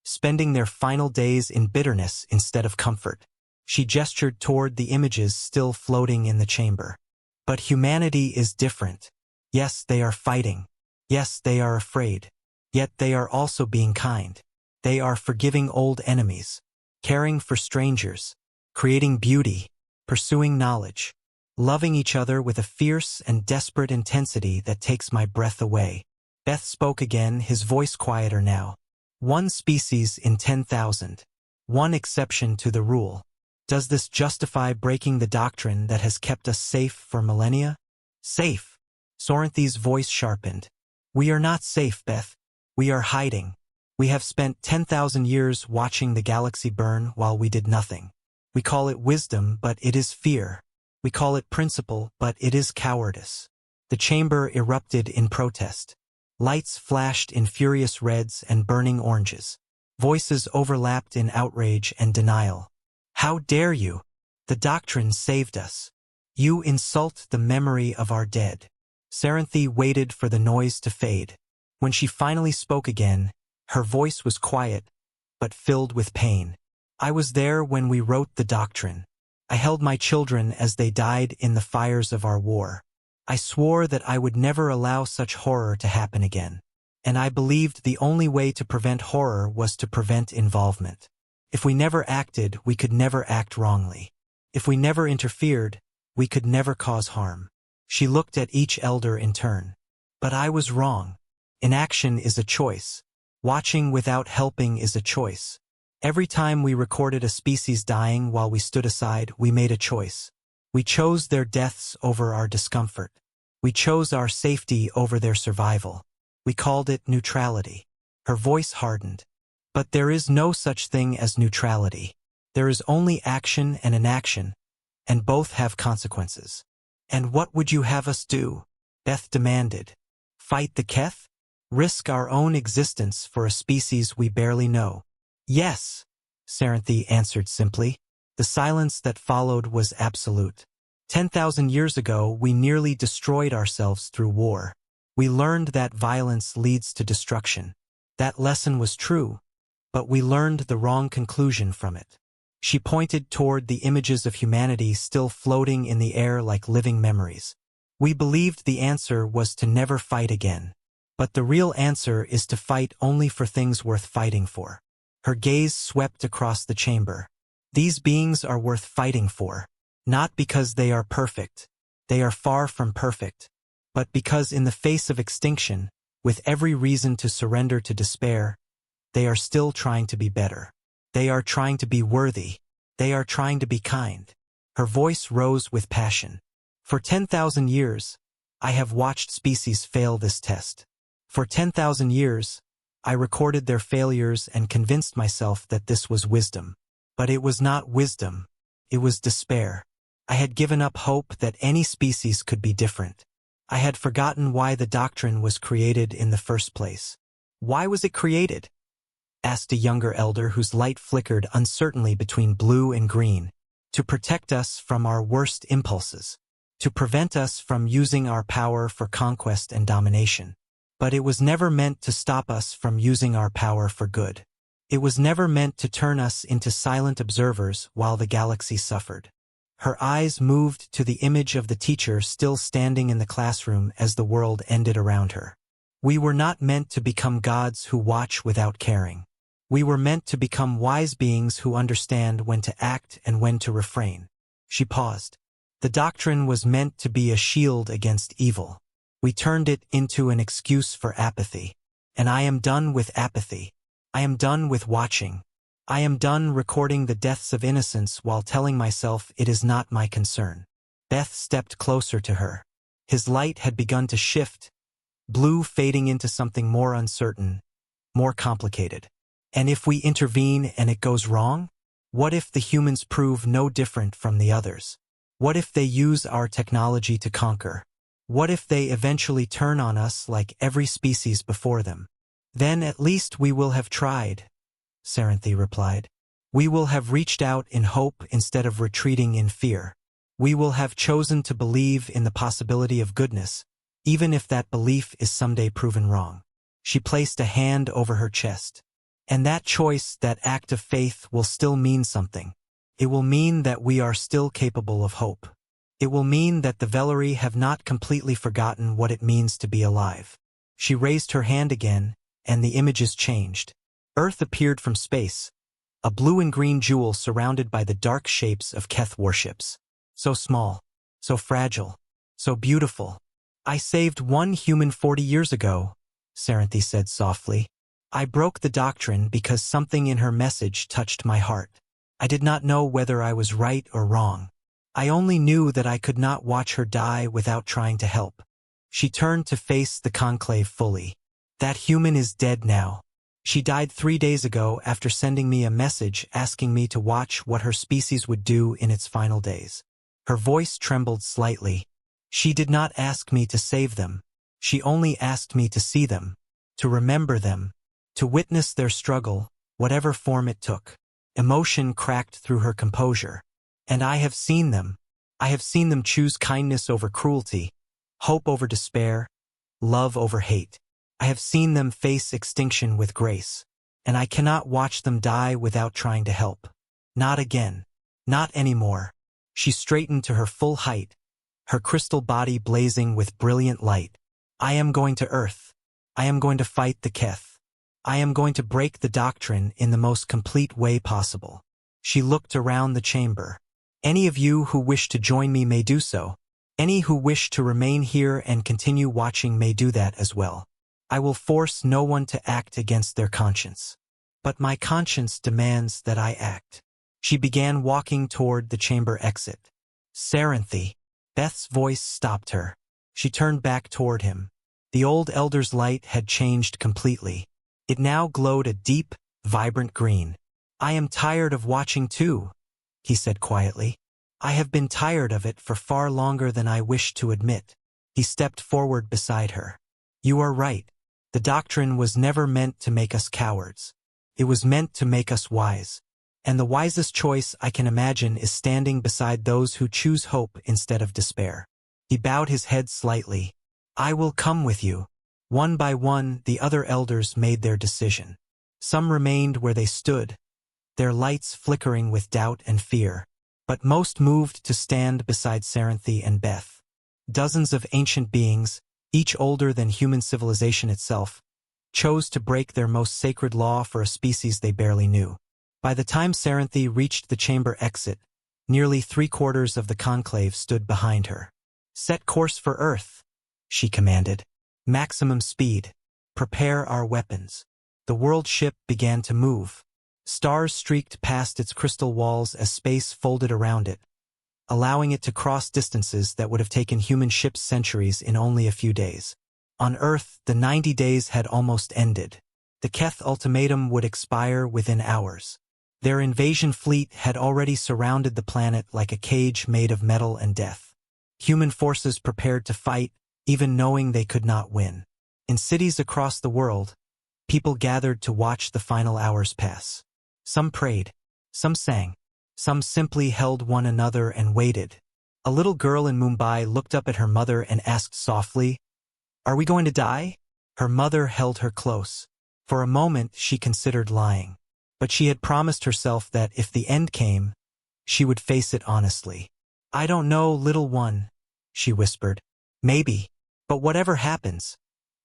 spending their final days in bitterness instead of comfort. She gestured toward the images still floating in the chamber. But humanity is different. Yes, they are fighting. Yes, they are afraid. Yet they are also being kind. They are forgiving old enemies, caring for strangers, creating beauty, pursuing knowledge, loving each other with a fierce and desperate intensity that takes my breath away. Beth spoke again, his voice quieter now. One species in 10,000. One exception to the rule. Does this justify breaking the doctrine that has kept us safe for millennia? Safe. Sorenthai's voice sharpened. We are not safe, Beth. We are hiding. We have spent 10,000 years watching the galaxy burn while we did nothing. We call it wisdom, but it is fear. We call it principle, but it is cowardice. The chamber erupted in protest. Lights flashed in furious reds and burning oranges. Voices overlapped in outrage and denial. How dare you? The doctrine saved us. You insult the memory of our dead. Sorenthai waited for the noise to fade. When she finally spoke again, her voice was quiet, but filled with pain. I was there when we wrote the doctrine. I held my children as they died in the fires of our war. I swore that I would never allow such horror to happen again. And I believed the only way to prevent horror was to prevent involvement. If we never acted, we could never act wrongly. If we never interfered, we could never cause harm. She looked at each elder in turn. But I was wrong. Inaction is a choice. Watching without helping is a choice. Every time we recorded a species dying while we stood aside, we made a choice. We chose their deaths over our discomfort. We chose our safety over their survival. We called it neutrality. Her voice hardened. But there is no such thing as neutrality. There is only action and inaction, and both have consequences. And what would you have us do? Beth demanded. Fight the Keth? Risk our own existence for a species we barely know? Yes, Sorenthai answered simply. The silence that followed was absolute. 10,000 years ago, we nearly destroyed ourselves through war. We learned that violence leads to destruction. That lesson was true, but we learned the wrong conclusion from it. She pointed toward the images of humanity still floating in the air like living memories. We believed the answer was to never fight again. But the real answer is to fight only for things worth fighting for. Her gaze swept across the chamber. These beings are worth fighting for, not because they are perfect. They are far from perfect, but because in the face of extinction, with every reason to surrender to despair, they are still trying to be better. They are trying to be worthy. They are trying to be kind. Her voice rose with passion. For 10,000 years, I have watched species fail this test. For 10,000 years, I recorded their failures and convinced myself that this was wisdom. But it was not wisdom. It was despair. I had given up hope that any species could be different. I had forgotten why the doctrine was created in the first place. Why was it created? Asked a younger elder whose light flickered uncertainly between blue and green. To protect us from our worst impulses. To prevent us from using our power for conquest and domination. But it was never meant to stop us from using our power for good. It was never meant to turn us into silent observers while the galaxy suffered. Her eyes moved to the image of the teacher still standing in the classroom as the world ended around her. We were not meant to become gods who watch without caring. We were meant to become wise beings who understand when to act and when to refrain. She paused. The doctrine was meant to be a shield against evil. We turned it into an excuse for apathy. And I am done with apathy. I am done with watching. I am done recording the deaths of innocence while telling myself it is not my concern. Beth stepped closer to her. His light had begun to shift, blue fading into something more uncertain, more complicated. And if we intervene and it goes wrong? What if the humans prove no different from the others? What if they use our technology to conquer? What if they eventually turn on us like every species before them? Then at least we will have tried, Saranthe replied. We will have reached out in hope instead of retreating in fear. We will have chosen to believe in the possibility of goodness, even if that belief is someday proven wrong. She placed a hand over her chest. And that choice, that act of faith, will still mean something. It will mean that we are still capable of hope. It will mean that the Vellery have not completely forgotten what it means to be alive. She raised her hand again, and the images changed. Earth appeared from space, a blue and green jewel surrounded by the dark shapes of Keth warships. So small, so fragile, so beautiful. I saved one human 40 years ago, Saranthe said softly. I broke the doctrine because something in her message touched my heart. I did not know whether I was right or wrong. I only knew that I could not watch her die without trying to help. She turned to face the conclave fully. That human is dead now. She died 3 days ago after sending me a message asking me to watch what her species would do in its final days. Her voice trembled slightly. She did not ask me to save them. She only asked me to see them, to remember them, to witness their struggle, whatever form it took. Emotion cracked through her composure. And I have seen them. I have seen them choose kindness over cruelty, hope over despair, love over hate. I have seen them face extinction with grace. And I cannot watch them die without trying to help. Not again. Not anymore. She straightened to her full height, her crystal body blazing with brilliant light. I am going to Earth. I am going to fight the Keth. I am going to break the doctrine in the most complete way possible. She looked around the chamber. Any of you who wish to join me may do so. Any who wish to remain here and continue watching may do that as well. I will force no one to act against their conscience. But my conscience demands that I act. She began walking toward the chamber exit. Saranthe. Beth's voice stopped her. She turned back toward him. The old elder's light had changed completely. It now glowed a deep, vibrant green. I am tired of watching too, he said quietly. I have been tired of it for far longer than I wish to admit. He stepped forward beside her. You are right. The doctrine was never meant to make us cowards. It was meant to make us wise. And the wisest choice I can imagine is standing beside those who choose hope instead of despair. He bowed his head slightly. I will come with you. One by one, the other elders made their decision. Some remained where they stood, their lights flickering with doubt and fear, but most moved to stand beside Saranthi and Beth. Dozens of ancient beings, each older than human civilization itself, chose to break their most sacred law for a species they barely knew. By the time Saranthi reached the chamber exit, nearly 3/4 of the conclave stood behind her. Set course for Earth, she commanded. Maximum speed. Prepare our weapons. The world ship began to move. Stars streaked past its crystal walls as space folded around it, allowing it to cross distances that would have taken human ships centuries in only a few days. On Earth, the 90 days had almost ended. The Keth ultimatum would expire within hours. Their invasion fleet had already surrounded the planet like a cage made of metal and death. Human forces prepared to fight, even knowing they could not win. In cities across the world, people gathered to watch the final hours pass. Some prayed, some sang, some simply held one another and waited. A little girl in Mumbai looked up at her mother and asked softly, "Are we going to die?" Her mother held her close. For a moment she considered lying, but she had promised herself that if the end came, she would face it honestly. "I don't know, little one," she whispered. "Maybe. But whatever happens,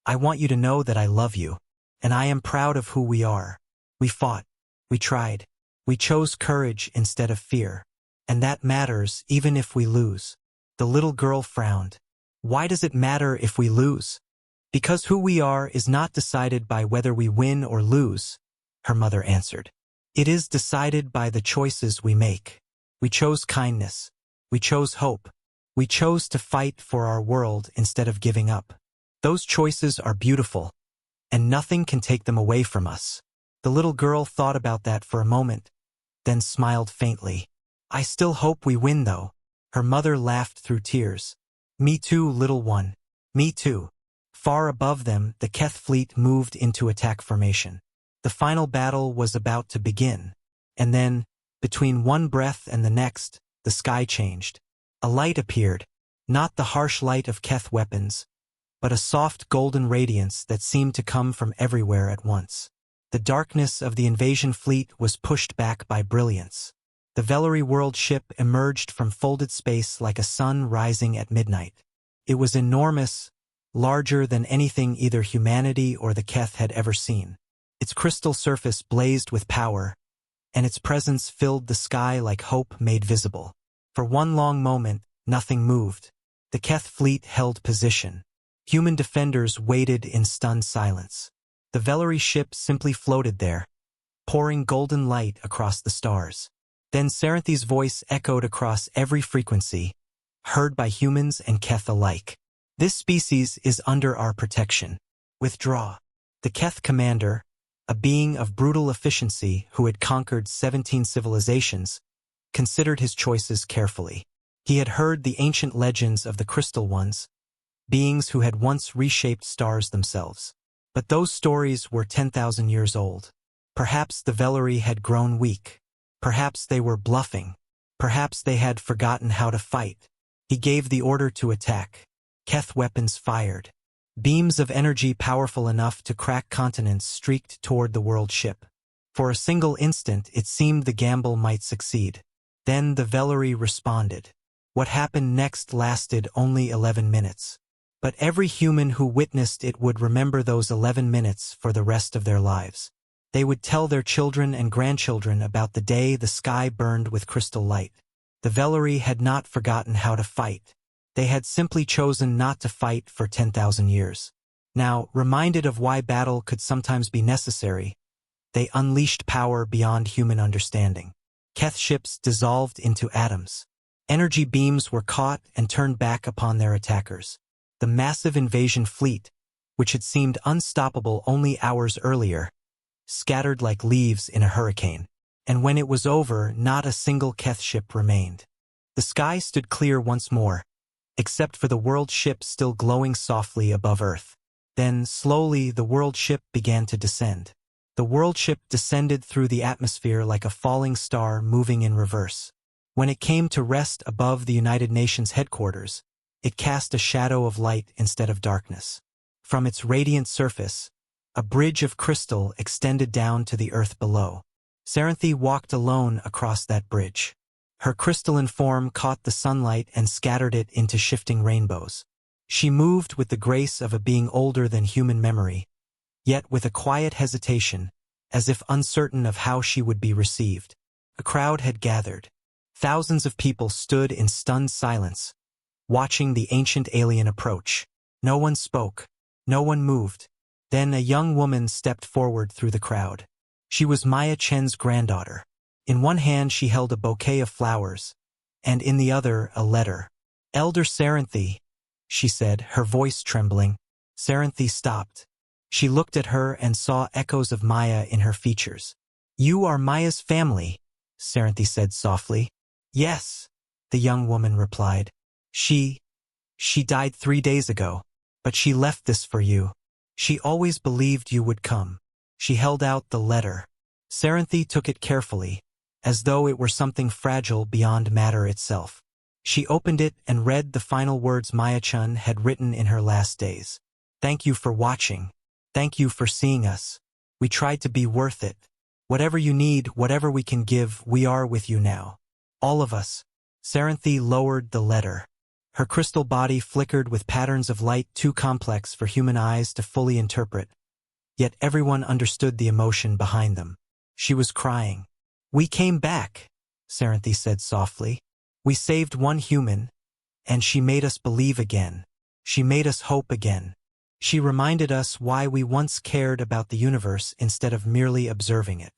I want you to know that I love you, and I am proud of who we are. We fought. We tried. We chose courage instead of fear. And that matters even if we lose." The little girl frowned. "Why does it matter if we lose?" "Because who we are is not decided by whether we win or lose," her mother answered. "It is decided by the choices we make. We chose kindness. We chose hope. We chose to fight for our world instead of giving up. Those choices are beautiful, and nothing can take them away from us." The little girl thought about that for a moment, then smiled faintly. "I still hope we win, though." Her mother laughed through tears. "Me too, little one. Me too." Far above them, the Keth fleet moved into attack formation. The final battle was about to begin, and then, between one breath and the next, the sky changed. A light appeared, not the harsh light of Keth weapons, but a soft golden radiance that seemed to come from everywhere at once. The darkness of the invasion fleet was pushed back by brilliance. The Vellery world ship emerged from folded space like a sun rising at midnight. It was enormous, larger than anything either humanity or the Keth had ever seen. Its crystal surface blazed with power, and its presence filled the sky like hope made visible. For one long moment, nothing moved. The Keth fleet held position. Human defenders waited in stunned silence. The Vellery ship simply floated there, pouring golden light across the stars. Then Saranthi's voice echoed across every frequency, heard by humans and Keth alike. "This species is under our protection. Withdraw." The Keth commander, a being of brutal efficiency who had conquered 17 civilizations, considered his choices carefully. He had heard the ancient legends of the Crystal Ones, beings who had once reshaped stars themselves. But those stories were 10,000 years old. Perhaps the Vellery had grown weak. Perhaps they were bluffing. Perhaps they had forgotten how to fight. He gave the order to attack. Keth weapons fired. Beams of energy powerful enough to crack continents streaked toward the world ship. For a single instant, it seemed the gamble might succeed. Then the Vellery responded. What happened next lasted only 11 minutes. But every human who witnessed it would remember those 11 minutes for the rest of their lives. They would tell their children and grandchildren about the day the sky burned with crystal light. The Vellery had not forgotten how to fight. They had simply chosen not to fight for 10,000 years. Now, reminded of why battle could sometimes be necessary, they unleashed power beyond human understanding. Keth ships dissolved into atoms. Energy beams were caught and turned back upon their attackers. The massive invasion fleet, which had seemed unstoppable only hours earlier, scattered like leaves in a hurricane. And when it was over, not a single Keth ship remained. The sky stood clear once more, except for the world ship still glowing softly above Earth. Then, slowly, the world ship began to descend. The world ship descended through the atmosphere like a falling star moving in reverse. When it came to rest above the United Nations headquarters, It cast a shadow of light instead of darkness. From its radiant surface, a bridge of crystal extended down to the earth below. Saranthi walked alone across that bridge. Her crystalline form caught the sunlight and scattered it into shifting rainbows. She moved with the grace of a being older than human memory, yet with a quiet hesitation, as if uncertain of how she would be received. A crowd had gathered. Thousands of people stood in stunned silence, watching the ancient alien approach. No one spoke. No one moved. Then a young woman stepped forward through the crowd. She was Maya Chen's granddaughter. In one hand she held a bouquet of flowers, and in the other a letter. "Elder Saranthi," she said, her voice trembling. Saranthi stopped. She looked at her and saw echoes of Maya in her features. "You are Maya's family," Saranthi said softly. "Yes," the young woman replied. She died 3 days ago, but she left this for you. She always believed you would come." She held out the letter. Saranthi took it carefully, as though it were something fragile beyond matter itself. She opened it and read the final words Maya-chan had written in her last days. "Thank you for watching. Thank you for seeing us. We tried to be worth it. Whatever you need, whatever we can give, we are with you now. All of us." Saranthi lowered the letter. Her crystal body flickered with patterns of light too complex for human eyes to fully interpret. Yet everyone understood the emotion behind them. She was crying. "We came back," Saranthi said softly. "We saved one human, and she made us believe again. She made us hope again. She reminded us why we once cared about the universe instead of merely observing it."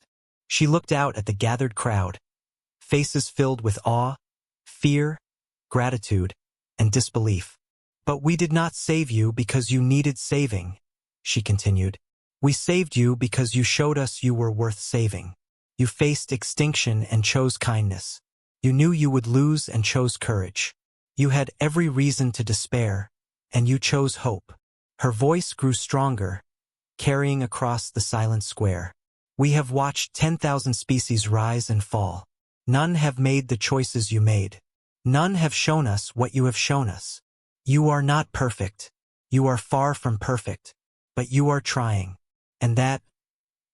She looked out at the gathered crowd, faces filled with awe, fear, gratitude, and disbelief. "But we did not save you because you needed saving," she continued. "We saved you because you showed us you were worth saving. You faced extinction and chose kindness. You knew you would lose and chose courage. You had every reason to despair, and you chose hope." Her voice grew stronger, carrying across the silent square. "We have watched 10,000 species rise and fall. None have made the choices you made. None have shown us what you have shown us. You are not perfect. You are far from perfect. But you are trying. And that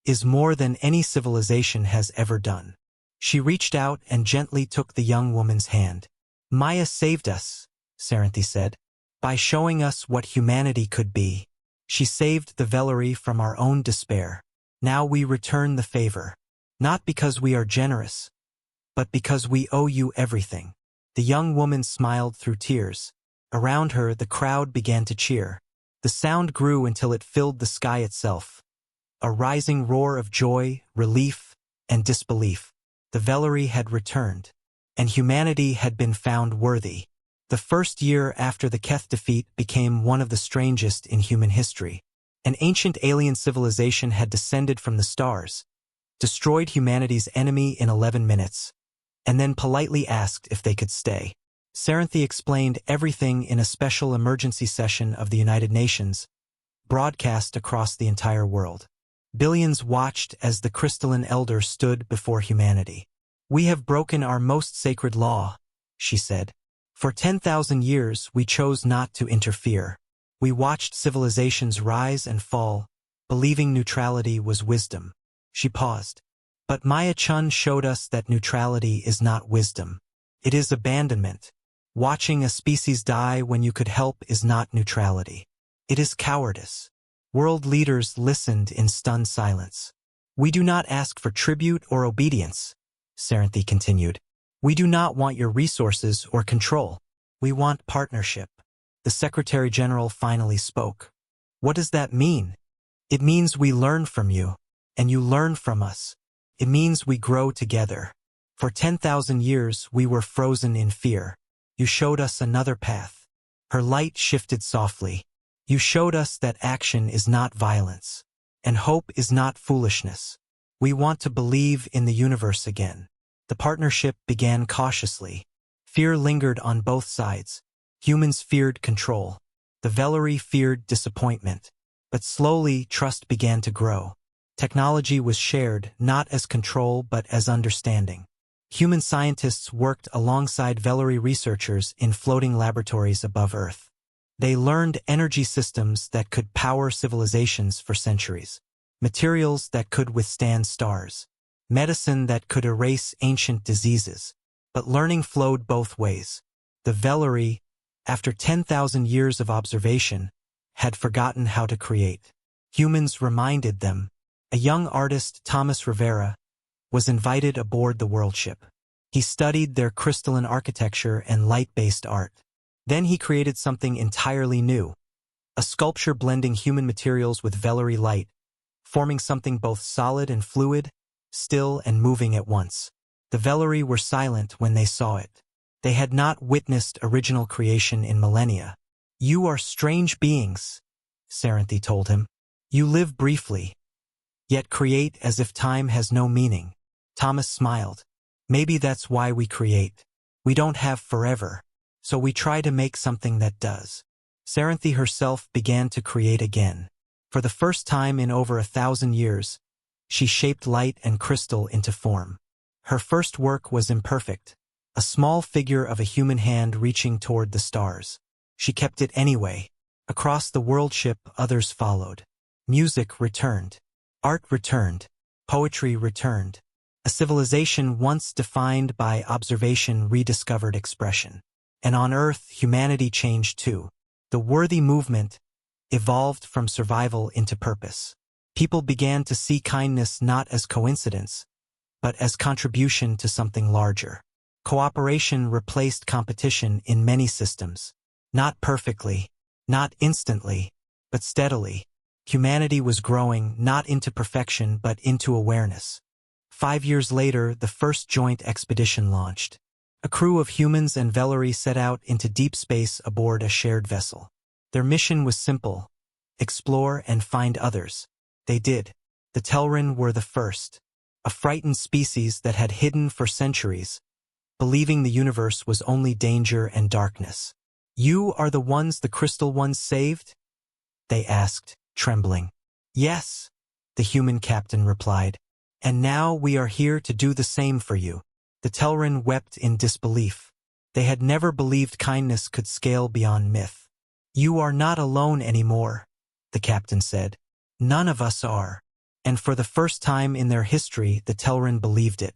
is more than any civilization has ever done." She reached out and gently took the young woman's hand. "Maya saved us," Saranthi said, "by showing us what humanity could be. She saved the Vellery from our own despair. Now we return the favor. Not because we are generous, but because we owe you everything." The young woman smiled through tears. Around her, the crowd began to cheer. The sound grew until it filled the sky itself. A rising roar of joy, relief, and disbelief. The Vellery had returned, and humanity had been found worthy. The first year after the Keth defeat became one of the strangest in human history. An ancient alien civilization had descended from the stars, destroyed humanity's enemy in 11 minutes, and then politely asked if they could stay. Saranthi explained everything in a special emergency session of the United Nations, broadcast across the entire world. Billions watched as the crystalline elder stood before humanity. "We have broken our most sacred law," she said. "For 10,000 years we chose not to interfere. We watched civilizations rise and fall, believing neutrality was wisdom." She paused. "But Maya Chun showed us that neutrality is not wisdom. It is abandonment. Watching a species die when you could help is not neutrality. It is cowardice." World leaders listened in stunned silence. "We do not ask for tribute or obedience," Saranthi continued. "We do not want your resources or control. We want partnership." The Secretary General finally spoke. "What does that mean?" "It means we learn from you, and you learn from us. It means we grow together. For 10,000 years we were frozen in fear. You showed us another path." Her light shifted softly. "You showed us that action is not violence, and hope is not foolishness. We want to believe in the universe again." The partnership began cautiously. Fear lingered on both sides. Humans feared control. The Vellery feared disappointment. But slowly, trust began to grow. Technology was shared not as control but as understanding. Human scientists worked alongside Vellery researchers in floating laboratories above Earth. They learned energy systems that could power civilizations for centuries, materials that could withstand stars, medicine that could erase ancient diseases. But learning flowed both ways. The Vellery, after 10,000 years of observation, had forgotten how to create. Humans reminded them. A young artist, Thomas Rivera, was invited aboard the worldship. He studied their crystalline architecture and light-based art. Then he created something entirely new, a sculpture blending human materials with Vellery light, forming something both solid and fluid, still and moving at once. The Vellery were silent when they saw it. They had not witnessed original creation in millennia. "You are strange beings," Saranthi told him. "You live briefly, yet create as if time has no meaning." Thomas smiled. "Maybe that's why we create. We don't have forever, so we try to make something that does." Saranthi herself began to create again. For the first time in over 1,000 years, she shaped light and crystal into form. Her first work was imperfect, a small figure of a human hand reaching toward the stars. She kept it anyway. Across the worldship, others followed. Music returned. Art returned. Poetry returned. A civilization once defined by observation rediscovered expression. And on Earth, humanity changed too. The worthy movement evolved from survival into purpose. People began to see kindness not as coincidence, but as contribution to something larger. Cooperation replaced competition in many systems. Not perfectly, not instantly, but steadily. Humanity was growing not into perfection but into awareness. 5 years later, the first joint expedition launched. A crew of humans and Vellery set out into deep space aboard a shared vessel. Their mission was simple: explore and find others. They did. The Telrin were the first, a frightened species that had hidden for centuries, believing the universe was only danger and darkness. "You are the ones the crystal ones saved?" they asked, trembling. "Yes," the human captain replied. "And now we are here to do the same for you." The Telrin wept in disbelief. They had never believed kindness could scale beyond myth. "You are not alone anymore," the captain said. "None of us are." And for the first time in their history, the Telrin believed it.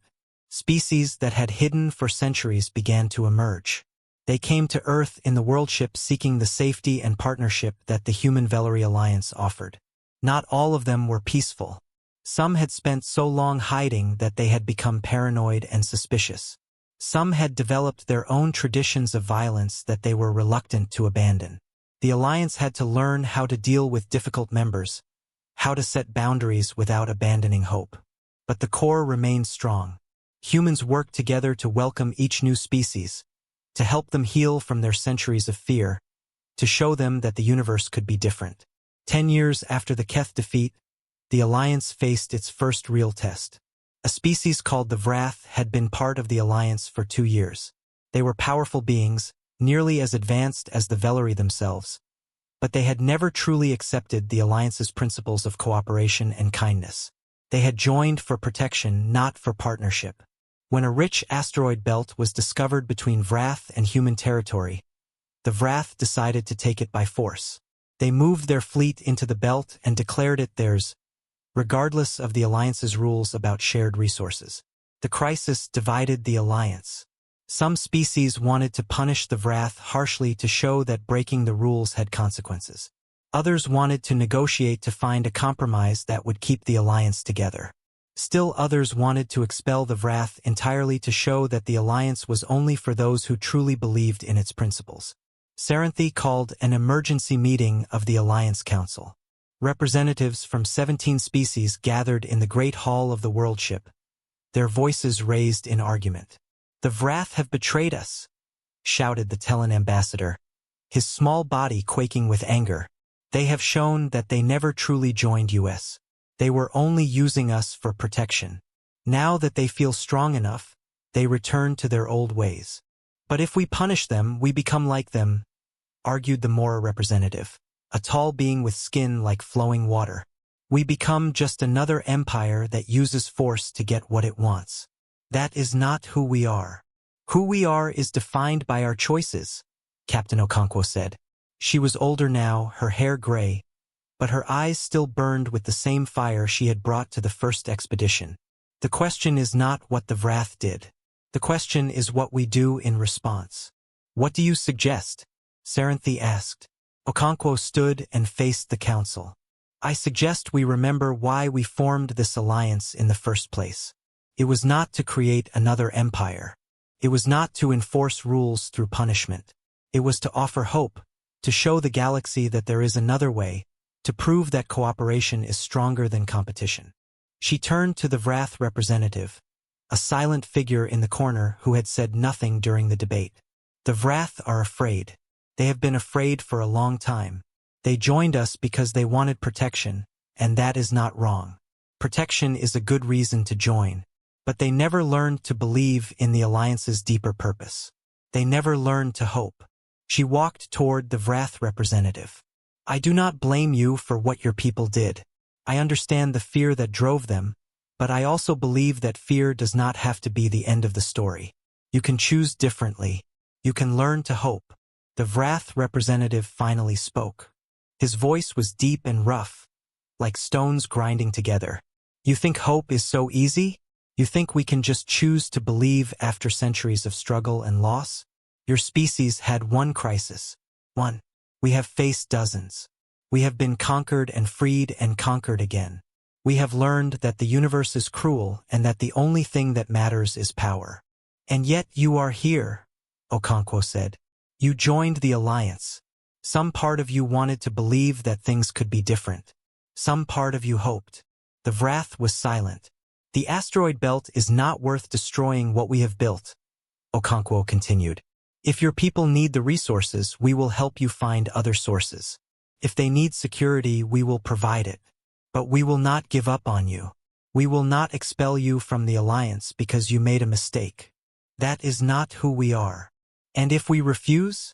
Species that had hidden for centuries began to emerge. They came to Earth in the worldship seeking the safety and partnership that the Human-Vellery Alliance offered. Not all of them were peaceful. Some had spent so long hiding that they had become paranoid and suspicious. Some had developed their own traditions of violence that they were reluctant to abandon. The Alliance had to learn how to deal with difficult members, how to set boundaries without abandoning hope. But the core remained strong. Humans worked together to welcome each new species, to help them heal from their centuries of fear, to show them that the universe could be different. 10 years after the Keth defeat, the Alliance faced its first real test. A species called the Vrath had been part of the Alliance for 2 years. They were powerful beings, nearly as advanced as the Vellery themselves, but they had never truly accepted the Alliance's principles of cooperation and kindness. They had joined for protection, not for partnership. When a rich asteroid belt was discovered between Vrath and human territory, the Vrath decided to take it by force. They moved their fleet into the belt and declared it theirs, regardless of the Alliance's rules about shared resources. The crisis divided the Alliance. Some species wanted to punish the Vrath harshly to show that breaking the rules had consequences. Others wanted to negotiate to find a compromise that would keep the Alliance together. Still others wanted to expel the Vrath entirely to show that the Alliance was only for those who truly believed in its principles. Saranthi called an emergency meeting of the Alliance Council. Representatives from 17 species gathered in the Great Hall of the Worldship, their voices raised in argument. "The Vrath have betrayed us," shouted the Tellan ambassador, his small body quaking with anger. "They have shown that they never truly joined us. They were only using us for protection. Now that they feel strong enough, they return to their old ways. But if we punish them, we become like them," argued the Mora representative, a tall being with skin like flowing water. "We become just another empire that uses force to get what it wants." That is not who we are. Who we are is defined by our choices, Captain Okonkwo said. She was older now, her hair gray, but her eyes still burned with the same fire she had brought to the first expedition. The question is not what the Wrath did. The question is what we do in response. What do you suggest? Saranthi asked. Okonkwo stood and faced the council. I suggest we remember why we formed this alliance in the first place. It was not to create another empire. It was not to enforce rules through punishment. It was to offer hope, to show the galaxy that there is another way, to prove that cooperation is stronger than competition. She turned to the Wrath representative, a silent figure in the corner who had said nothing during the debate. The Wrath are afraid. They have been afraid for a long time. They joined us because they wanted protection, and that is not wrong. Protection is a good reason to join. But they never learned to believe in the alliance's deeper purpose. They never learned to hope. She walked toward the Wrath representative. I do not blame you for what your people did. I understand the fear that drove them, but I also believe that fear does not have to be the end of the story. You can choose differently. You can learn to hope. The Wrath representative finally spoke. His voice was deep and rough, like stones grinding together. You think hope is so easy? You think we can just choose to believe after centuries of struggle and loss? Your species had one crisis. One. We have faced dozens. We have been conquered and conquered again. We have learned that the universe is cruel and that the only thing that matters is power. And yet you are here, Okonkwo said. You joined the alliance. Some part of you wanted to believe that things could be different. Some part of you hoped. The Wrath was silent. The asteroid belt is not worth destroying what we have built, Okonkwo continued. If your people need the resources, we will help you find other sources. If they need security, we will provide it. But we will not give up on you. We will not expel you from the alliance because you made a mistake. That is not who we are. And if we refuse?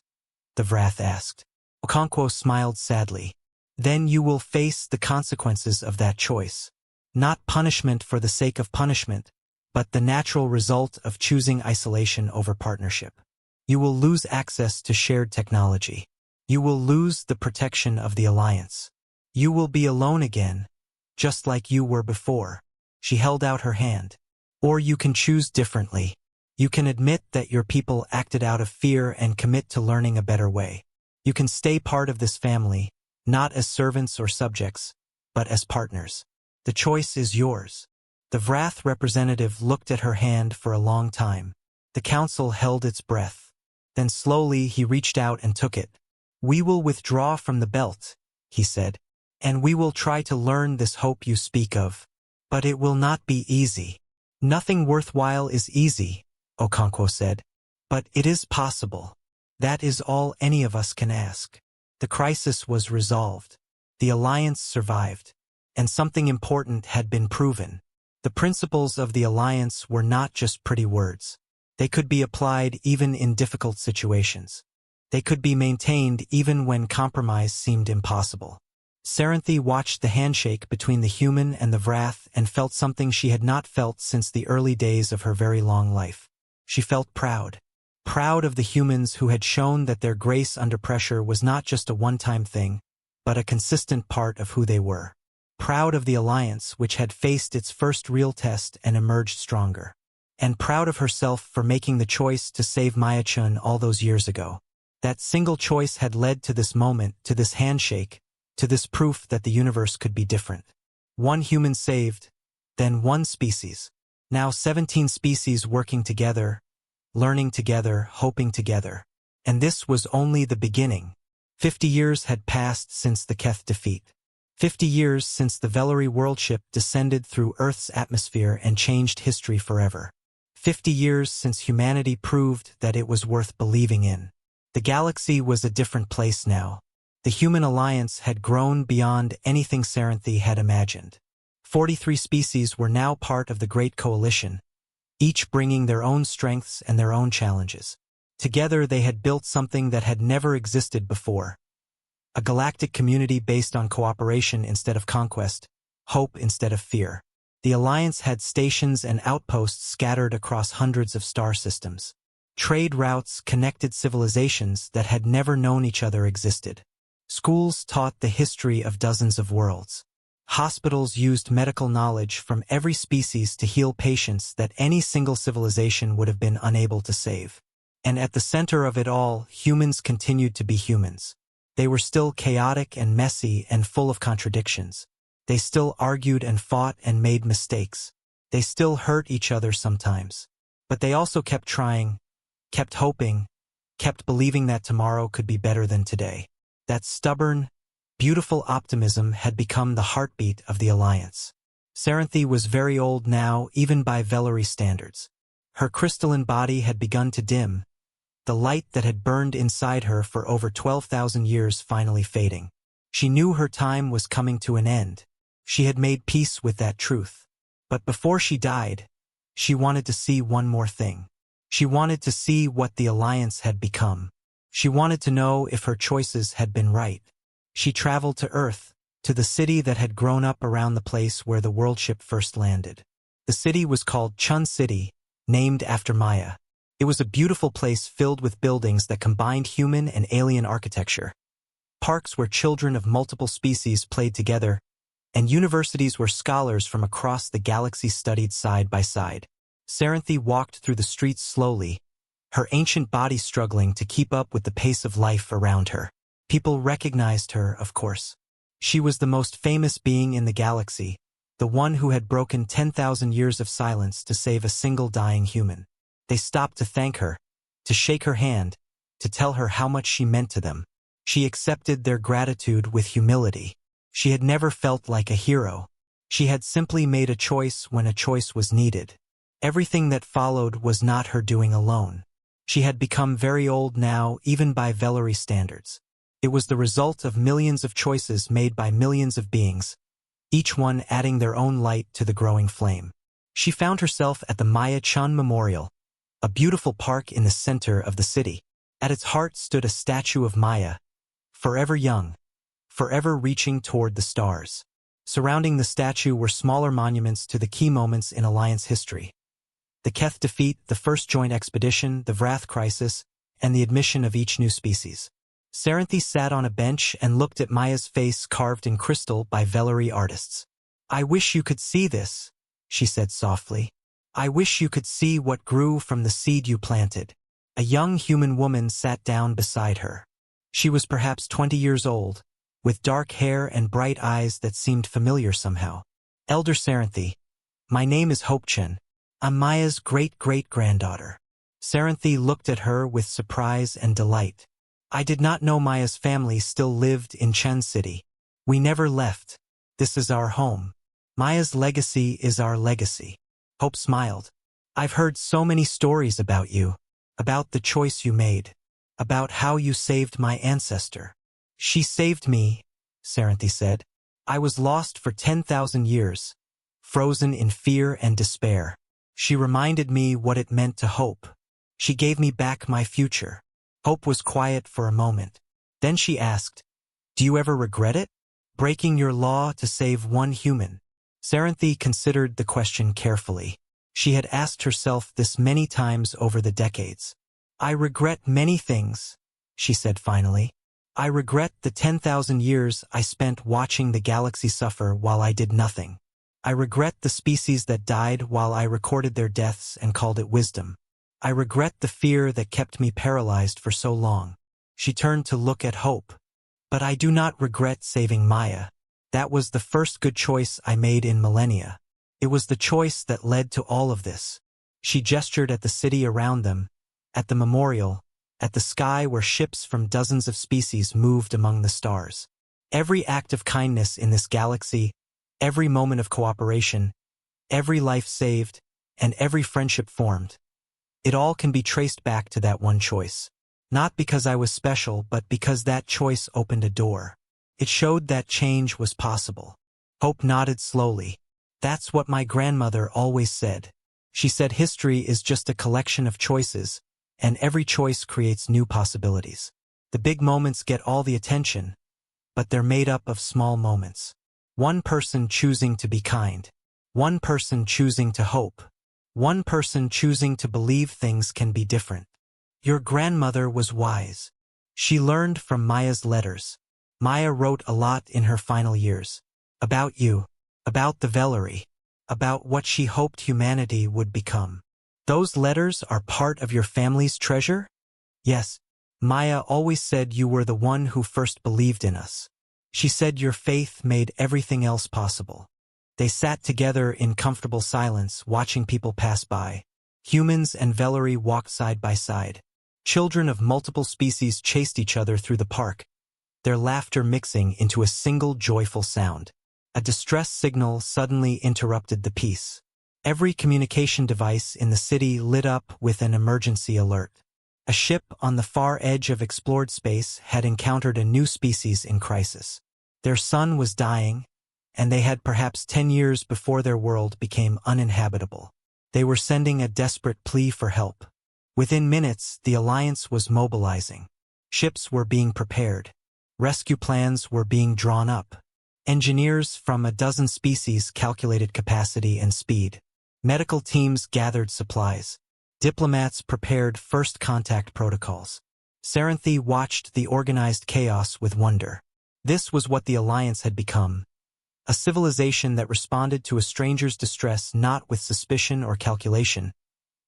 The Wrath asked. Okonkwo smiled sadly. Then you will face the consequences of that choice. Not punishment for the sake of punishment, but the natural result of choosing isolation over partnership. You will lose access to shared technology. You will lose the protection of the alliance. You will be alone again, just like you were before. She held out her hand. Or you can choose differently. You can admit that your people acted out of fear and commit to learning a better way. You can stay part of this family, not as servants or subjects, but as partners. The choice is yours. The Wrath representative looked at her hand for a long time. The council held its breath. Then slowly he reached out and took it. We will withdraw from the belt, he said, and we will try to learn this hope you speak of. But it will not be easy. Nothing worthwhile is easy, Okonkwo said. But it is possible. That is all any of us can ask. The crisis was resolved. The alliance survived. And something important had been proven. The principles of the alliance were not just pretty words. They could be applied even in difficult situations. They could be maintained even when compromise seemed impossible. Saranthi watched the handshake between the human and the Wrath and felt something she had not felt since the early days of her very long life. She felt proud. Proud of the humans who had shown that their grace under pressure was not just a one-time thing, but a consistent part of who they were. Proud of the alliance which had faced its first real test and emerged stronger. And proud of herself for making the choice to save Maya-chun all those years ago. That single choice had led to this moment, to this handshake, to this proof that the universe could be different. One human saved, then one species. Now 17 species working together, learning together, hoping together. And this was only the beginning. 50 years had passed since the Keth defeat. 50 years since the Vellery worldship descended through Earth's atmosphere and changed history forever. 50 years since humanity proved that it was worth believing in. The galaxy was a different place now. The human alliance had grown beyond anything Saranthi had imagined. 43 species were now part of the Great Coalition, each bringing their own strengths and their own challenges. Together they had built something that had never existed before. A galactic community based on cooperation instead of conquest, hope instead of fear. The Alliance had stations and outposts scattered across hundreds of star systems. Trade routes connected civilizations that had never known each other existed. Schools taught the history of dozens of worlds. Hospitals used medical knowledge from every species to heal patients that any single civilization would have been unable to save. And at the center of it all, humans continued to be humans. They were still chaotic and messy and full of contradictions. They still argued and fought and made mistakes. They still hurt each other sometimes. But they also kept trying, kept hoping, kept believing that tomorrow could be better than today. That stubborn, beautiful optimism had become the heartbeat of the Alliance. Serenthi was very old now, even by Vellery standards. Her crystalline body had begun to dim, the light that had burned inside her for over 12,000 years finally fading. She knew her time was coming to an end. She had made peace with that truth. But before she died, she wanted to see one more thing. She wanted to see what the Alliance had become. She wanted to know if her choices had been right. She traveled to Earth, to the city that had grown up around the place where the worldship first landed. The city was called Chun City, named after Maya. It was a beautiful place filled with buildings that combined human and alien architecture, parks where children of multiple species played together, and universities where scholars from across the galaxy studied side by side. Serenthi walked through the streets slowly, her ancient body struggling to keep up with the pace of life around her. People recognized her, of course. She was the most famous being in the galaxy, the one who had broken 10,000 years of silence to save a single dying human. They stopped to thank her, to shake her hand, to tell her how much she meant to them. She accepted their gratitude with humility. She had never felt like a hero. She had simply made a choice when a choice was needed. Everything that followed was not her doing alone. She had become very old now, even by Vellery standards. It was the result of millions of choices made by millions of beings, each one adding their own light to the growing flame. She found herself at the Maya Chun Memorial, a beautiful park in the center of the city. At its heart stood a statue of Maya, forever young, forever reaching toward the stars. Surrounding the statue were smaller monuments to the key moments in Alliance history. The Keth defeat, the first joint expedition, the Vrath crisis, and the admission of each new species. Serenthi sat on a bench and looked at Maya's face carved in crystal by Vellery artists. "I wish you could see this," she said softly. "I wish you could see what grew from the seed you planted." A young human woman sat down beside her. She was perhaps 20 years old, with dark hair and bright eyes that seemed familiar somehow. "Elder Serenthi, my name is Hopechen. I'm Maya's great-great-granddaughter." Serenthi looked at her with surprise and delight. "I did not know Maya's family still lived in Chen City. We never left. This is our home. Maya's legacy is our legacy." Hope smiled. "I've heard so many stories about you, about the choice you made, about how you saved my ancestor." "She saved me," Serenthi said. "I was lost for 10,000 years, frozen in fear and despair. She reminded me what it meant to hope. She gave me back my future." Hope was quiet for a moment. Then she asked, "Do you ever regret it? Breaking your law to save one human?" Serenthi considered the question carefully. She had asked herself this many times over the decades. "I regret many things," she said finally. "I regret the 10,000 years I spent watching the galaxy suffer while I did nothing. I regret the species that died while I recorded their deaths and called it wisdom. I regret the fear that kept me paralyzed for so long." She turned to look at Hope. "But I do not regret saving Maya. That was the first good choice I made in millennia. It was the choice that led to all of this." She gestured at the city around them, at the memorial, at the sky where ships from dozens of species moved among the stars. Every act of kindness in this galaxy, every moment of cooperation, every life saved, and every friendship formed, it all can be traced back to that one choice. Not because I was special, but because that choice opened a door. It showed that change was possible. Hope nodded slowly. "That's what my grandmother always said. She said history is just a collection of choices, and every choice creates new possibilities. The big moments get all the attention, but they're made up of small moments. One person choosing to be kind, One person choosing to hope. One person choosing to believe things can be different. Your grandmother was wise. She learned from Maya's letters. Maya wrote a lot in her final years. About you. About the Vellery. About what she hoped humanity would become. Those letters are part of your family's treasure? Yes. Maya always said you were the one who first believed in us. She said your faith made everything else possible. They sat together in comfortable silence, watching people pass by. Humans and Vellery walked side by side. Children of multiple species chased each other through the park, their laughter mixing into a single joyful sound. A distress signal suddenly interrupted the peace. Every communication device in the city lit up with an emergency alert. A ship on the far edge of explored space had encountered a new species in crisis. Their sun was dying, and they had perhaps 10 years before their world became uninhabitable. They were sending a desperate plea for help. Within minutes, the Alliance was mobilizing. Ships were being prepared. Rescue plans were being drawn up. Engineers from a dozen species calculated capacity and speed. Medical teams gathered supplies. Diplomats prepared first contact protocols. Saranthi watched the organized chaos with wonder. This was what the Alliance had become. A civilization that responded to a stranger's distress not with suspicion or calculation,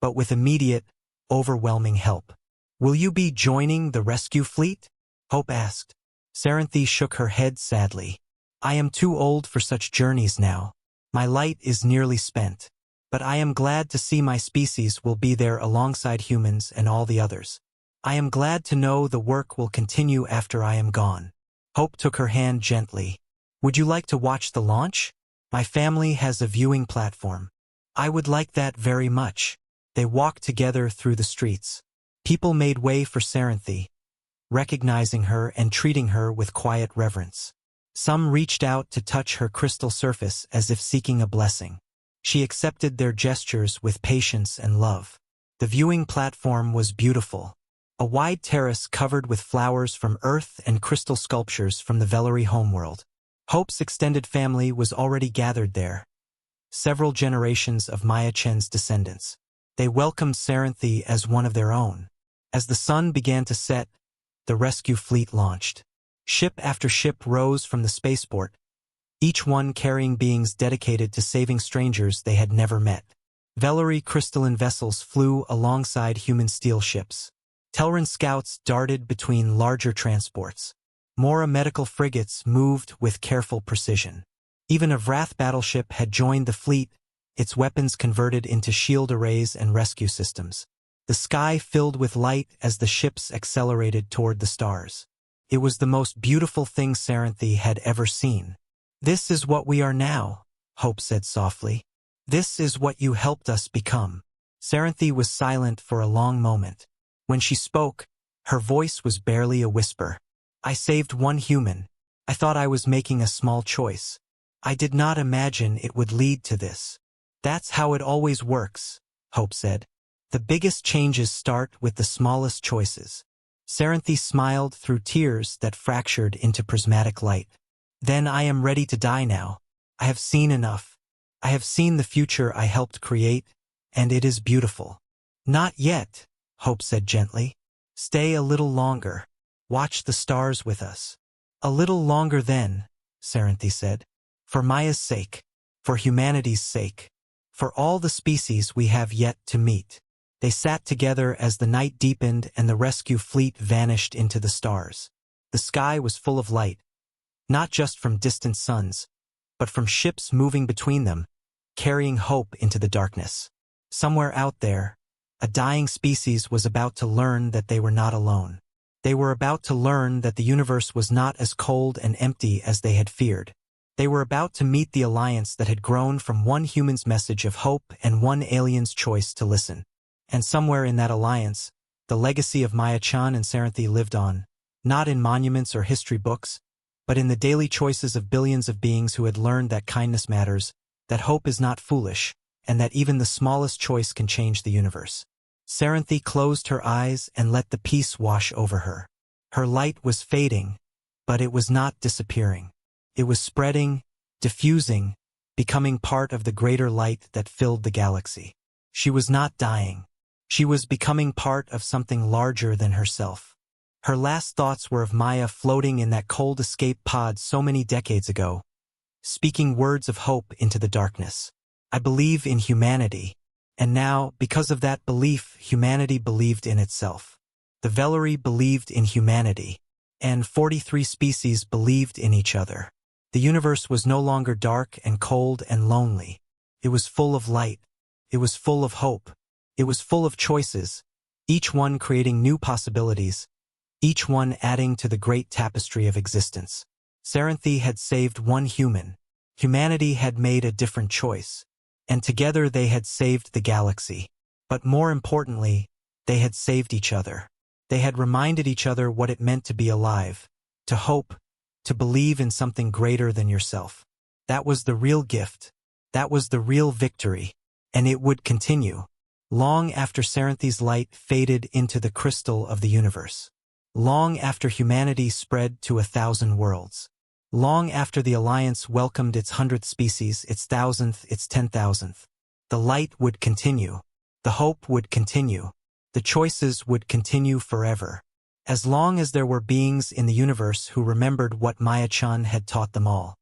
but with immediate, overwhelming help. Will you be joining the rescue fleet? Hope asked. Saranthi shook her head sadly. I am too old for such journeys now. My light is nearly spent. But I am glad to see my species will be there alongside humans and all the others. I am glad to know the work will continue after I am gone. Hope took her hand gently. Would you like to watch the launch? My family has a viewing platform. I would like that very much. They walked together through the streets. People made way for Saranthi, recognizing her and treating her with quiet reverence. Some reached out to touch her crystal surface as if seeking a blessing. She accepted their gestures with patience and love. The viewing platform was beautiful. A wide terrace covered with flowers from Earth and crystal sculptures from the Vellery homeworld. Hope's extended family was already gathered there. Several generations of Maya Chen's descendants. They welcomed Saranthi as one of their own. As the sun began to set, the rescue fleet launched. Ship after ship rose from the spaceport, each one carrying beings dedicated to saving strangers they had never met. Vellery crystalline vessels flew alongside human steel ships. Telran scouts darted between larger transports. Mora medical frigates moved with careful precision. Even a Vrath battleship had joined the fleet, its weapons converted into shield arrays and rescue systems. The sky filled with light as the ships accelerated toward the stars. It was the most beautiful thing Saranthi had ever seen. This is what we are now, Hope said softly. This is what you helped us become. Saranthi was silent for a long moment. When she spoke, her voice was barely a whisper. I saved one human. I thought I was making a small choice. I did not imagine it would lead to this. That's how it always works, Hope said. The biggest changes start with the smallest choices. Saranthi smiled through tears that fractured into prismatic light. Then I am ready to die now. I have seen enough. I have seen the future I helped create, and it is beautiful. Not yet, Hope said gently. Stay a little longer. Watch the stars with us. A little longer then, Saranthi said. For Maya's sake. For humanity's sake. For all the species we have yet to meet. They sat together as the night deepened and the rescue fleet vanished into the stars. The sky was full of light, not just from distant suns, but from ships moving between them, carrying hope into the darkness. Somewhere out there, a dying species was about to learn that they were not alone. They were about to learn that the universe was not as cold and empty as they had feared. They were about to meet the alliance that had grown from one human's message of hope and one alien's choice to listen. And somewhere in that alliance, the legacy of Maya-chan and Saranthi lived on, not in monuments or history books, but in the daily choices of billions of beings who had learned that kindness matters, that hope is not foolish, and that even the smallest choice can change the universe. Saranthi closed her eyes and let the peace wash over her. Her light was fading, but it was not disappearing. It was spreading, diffusing, becoming part of the greater light that filled the galaxy. She was not dying. She was becoming part of something larger than herself. Her last thoughts were of Maya floating in that cold escape pod so many decades ago, speaking words of hope into the darkness. I believe in humanity. And now, because of that belief, humanity believed in itself. The Vellery believed in humanity. And 43 species believed in each other. The universe was no longer dark and cold and lonely. It was full of light. It was full of hope. It was full of choices, each one creating new possibilities, each one adding to the great tapestry of existence. Serenthi had saved one human. Humanity had made a different choice. And together they had saved the galaxy. But more importantly, they had saved each other. They had reminded each other what it meant to be alive, to hope, to believe in something greater than yourself. That was the real gift. That was the real victory. And it would continue, long after Serenthi's light faded into the crystal of the universe. Long after humanity spread to 1,000 worlds. Long after the Alliance welcomed its 100th species, its 1,000th, its 10,000th. The light would continue. The hope would continue. The choices would continue forever. As long as there were beings in the universe who remembered what Maya-chan had taught them all.